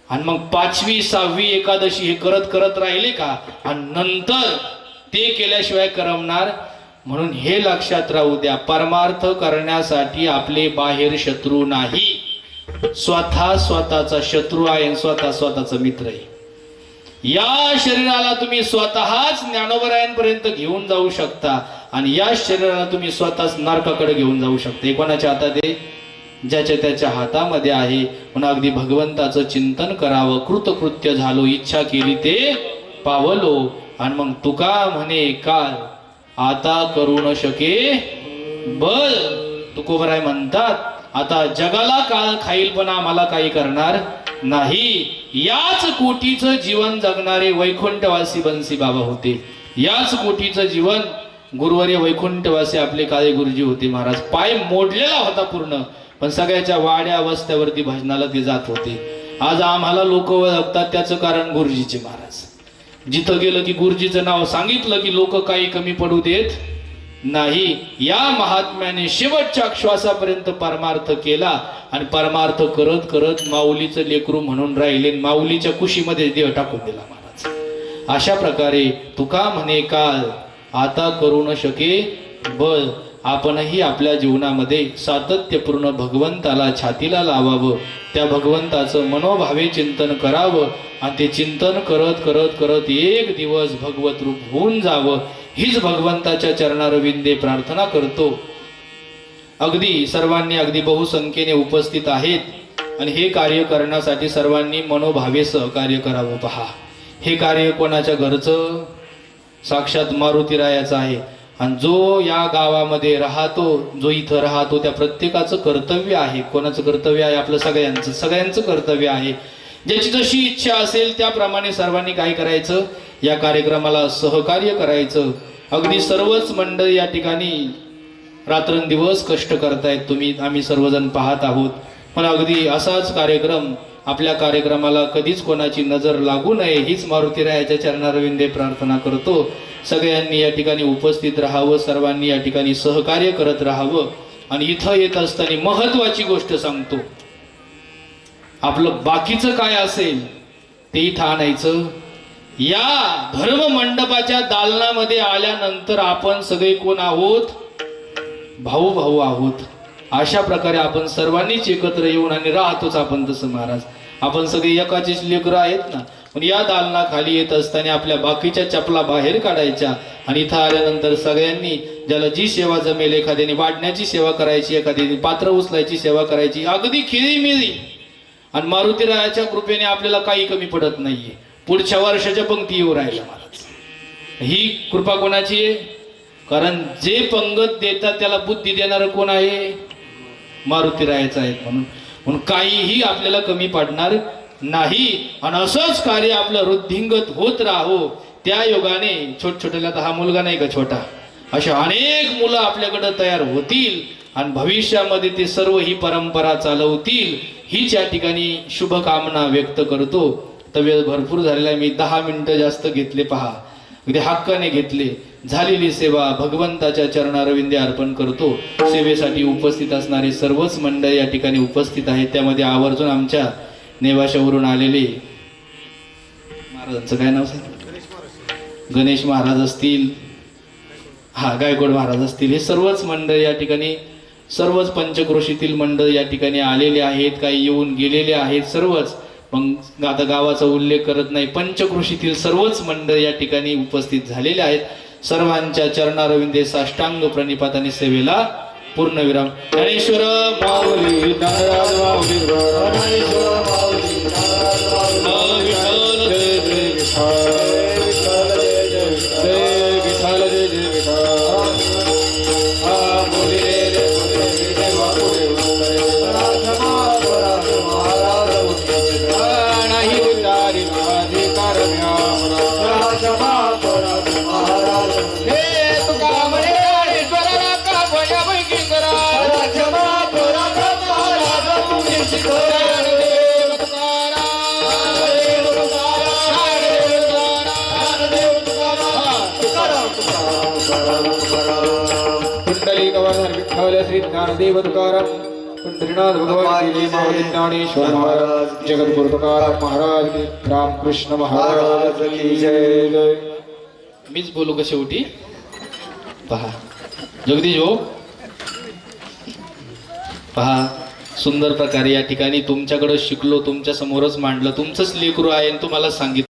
आणि मग 5वी 6वी एकादशी हे करत करत राहिले का, आणि नंतर ते केल्याशिवाय करमणार. म्हणून हे लक्षात राहू द्या, परमार्थ करण्यासाठी आपले बाहेर शत्रू नाही, स्वतः स्वतःचा शत्रू आहे आणि स्वतः स्वतःचा मित्र आहे. या शरीराला तुम्ही स्वतःच ज्ञानोबरायांपर्यंत घेऊन जाऊ शकता आणि या शरीराला तुम्ही स्वतःच नरकाकडे घेऊन जाऊ शकता. कोणाच्या हातात आहे? ज्याच्या त्याच्या हातामध्ये आहे. म्हणून अगदी भगवंताचं चिंतन करावं. कृतकृत्य झालो, इच्छा केली ते पावलो. आणि मग तुका म्हणे काल आता करू न शके बल. तुकोबराय म्हणतात आता जगाला काळ खाईल पण आम्हाला काही करणार नाही. याच कोटीचं जीवन जगणारे वैकुंठवासी बन्सी बाबा होते. याच कोटीचं जीवन गुरुवर्य वैकुंठवासी आपले काळे गुरुजी होते महाराज. पाय मोडलेला होता पूर्ण, पण सगळ्याच्या वाड्या वस्त्यावरती भजनाला ते जात होते. आज आम्हाला लोक ओळखतात त्याचं कारण गुरुजीचे महाराज. जिथं गेलं की गुरुजीचं नाव सांगितलं की लोक काही कमी पडू देत नाही. या महात्म्याने शेवटच्या श्वासापर्यंत परमार्थ केला आणि परमार्थ करत करत माऊलीचं लेकरू म्हणून राहिले. माऊलीच्या कुशीमध्ये देह टाकून दिला महाराज. अशा प्रकारे तुका म्हणे काळ आता करू न शके बळ. आपणही आपल्या जीवनामध्ये सातत्यपूर्ण भगवंताला छातीला लावावं, त्या भगवंताचं मनोभावे चिंतन करावं आणि ते चिंतन करत करत करत एक दिवस भगवत रूप होऊन जावं, हीच भगवंताच्या चरणारविंदे प्रार्थना करतो. अगदी सर्वांनी अगदी बहुसंख्येने उपस्थित आहेत आणि हे कार्य करण्यासाठी सर्वांनी मनोभावे सहकार्य करावं. पहा, हे कार्य कोणाच्या घरचं? साक्षात मारुतीरायाचं आहे. आणि जो या गावामध्ये राहतो, जो इथं राहतो, त्या प्रत्येकाचं कर्तव्य आहे. कोणाचं कर्तव्य आहे? आपलं सगळ्यांचं कर्तव्य आहे. ज्याची जशी इच्छा असेल त्याप्रमाणे सर्वांनी काय करायचं? या कार्यक्रमाला सहकार्य करायचं. अगदी सर्वच मंडळ या ठिकाणी रात्रंदिवस कष्ट करतायत. आम्ही सर्वजण पाहत आहोत. पण अगदी असाच कार्यक्रम, आपल्या कार्यक्रमाला कधीच कोणाची नजर लागू नये हीच मारुतीरायाच्या चरणारविंदे प्रार्थना करतो. सगळ्यांनी या ठिकाणी उपस्थित राहावं, सर्वांनी या ठिकाणी सहकार्य करत राहावं. आणि इथं येत असताना महत्वाची गोष्ट सांगतो, आपलं बाकीचं काय असेल ते इथं आणायचं. या धर्म मंडपाच्या दालनामध्ये आल्यानंतर आपण सगळे कोण आहोत? भाऊ भाऊ आहोत. अशा प्रकारे आपण सर्वांनीच एकत्र येऊन आणि राहतोच आपण तसं महाराज. आपण सगळे एकाचीच लेकरं आहेत ना. पण या दालनाखाली येत असताना आपल्या बाकीच्या चपला बाहेर काढायच्या आणि इथं आल्यानंतर सगळ्यांनी ज्याला जी सेवा जमेल, एखाद्याने वाढण्याची सेवा करायची, एखाद्याने पात्र उचलायची सेवा करायची, अगदी खिळीमिळी. आणि मारुतीरायाच्या कृपेने आपल्याला काही कमी पडत नाहीये. पुढच्या वर्षाच्या पंक्ती येऊ राहिल्या महाराज. ही कृपा कोणाची आहे? कारण जे पंगत देतात त्याला बुद्धी देणारं कोण आहे? मारुतीरायाचं आहे. म्हणून काहीही आपल्याला कमी पडणार नाही. आणि असंच कार्य आपलं वृद्धिंगत होत राहो. त्या योगाने छोट्याला तर हा मुलगा नाही का छोटा, अशा अनेक मुलं आपल्याकडे तयार होतील आणि भविष्यामध्ये ते सर्व ही परंपरा चालवतील, हीच या ठिकाणी शुभकामना व्यक्त करतो. तर वेळ भरपूर झालेला आहे. मी 10 मिनिटं जास्त घेतले. पहा, अगदी हक्काने घेतले. झालेली सेवा भगवंताच्या चरणारविंदे अर्पण करतो. सेवेसाठी उपस्थित असणारे सर्वच मंडळ या ठिकाणी उपस्थित आहेत. त्यामध्ये आवर्जून आमच्या नेवाशावरून आलेले महाराजांचं काय नाव सांग? गणेश महाराज असतील, गायकवाड महाराज असतील, हे सर्वच मंडळ या ठिकाणी, सर्वच पंचक्रोशीतील मंडळ या ठिकाणी आलेले आहेत. काही येऊन गेलेले आहेत सर्वच. मग आता गावाचा उल्लेख करत नाही. पंचक्रोशीतील सर्वच मंडळ या ठिकाणी उपस्थित झालेले आहेत. सर्वांच्या चरणारविंदे साष्टांग प्रणिपात आणि सेवेला पूर्णविराम. ज्ञानेश्वर माऊली नारायण माऊली ज्ञानेश्वर माऊली नारायण माऊली जय जय विठ्ठल जय जय विठ्ठल जय जय विठ्ठल. माऊली रे रे रे माऊली महाराज नाही उतारी माझी कारण्या कुंडली गवर्धन विठ्ठल श्री ज्ञानदेव तुकाराम, पंढरीनाथ भगवान की माऊली ज्ञानेश्वर महाराज, जगद्गुरु तुकाराम महाराज की, रामकृष्ण महाराज की जय जय. मीच बोलू का शेवटी? पहा जगदीश भाऊ, पहा सुंदर प्रकारे या ठिकाणी तुमच्याकडे शिकलो, तुमच्या समोरच मांडलं. तुमचंच लेकरू आहे आणि तुम्हाला सांगितलं.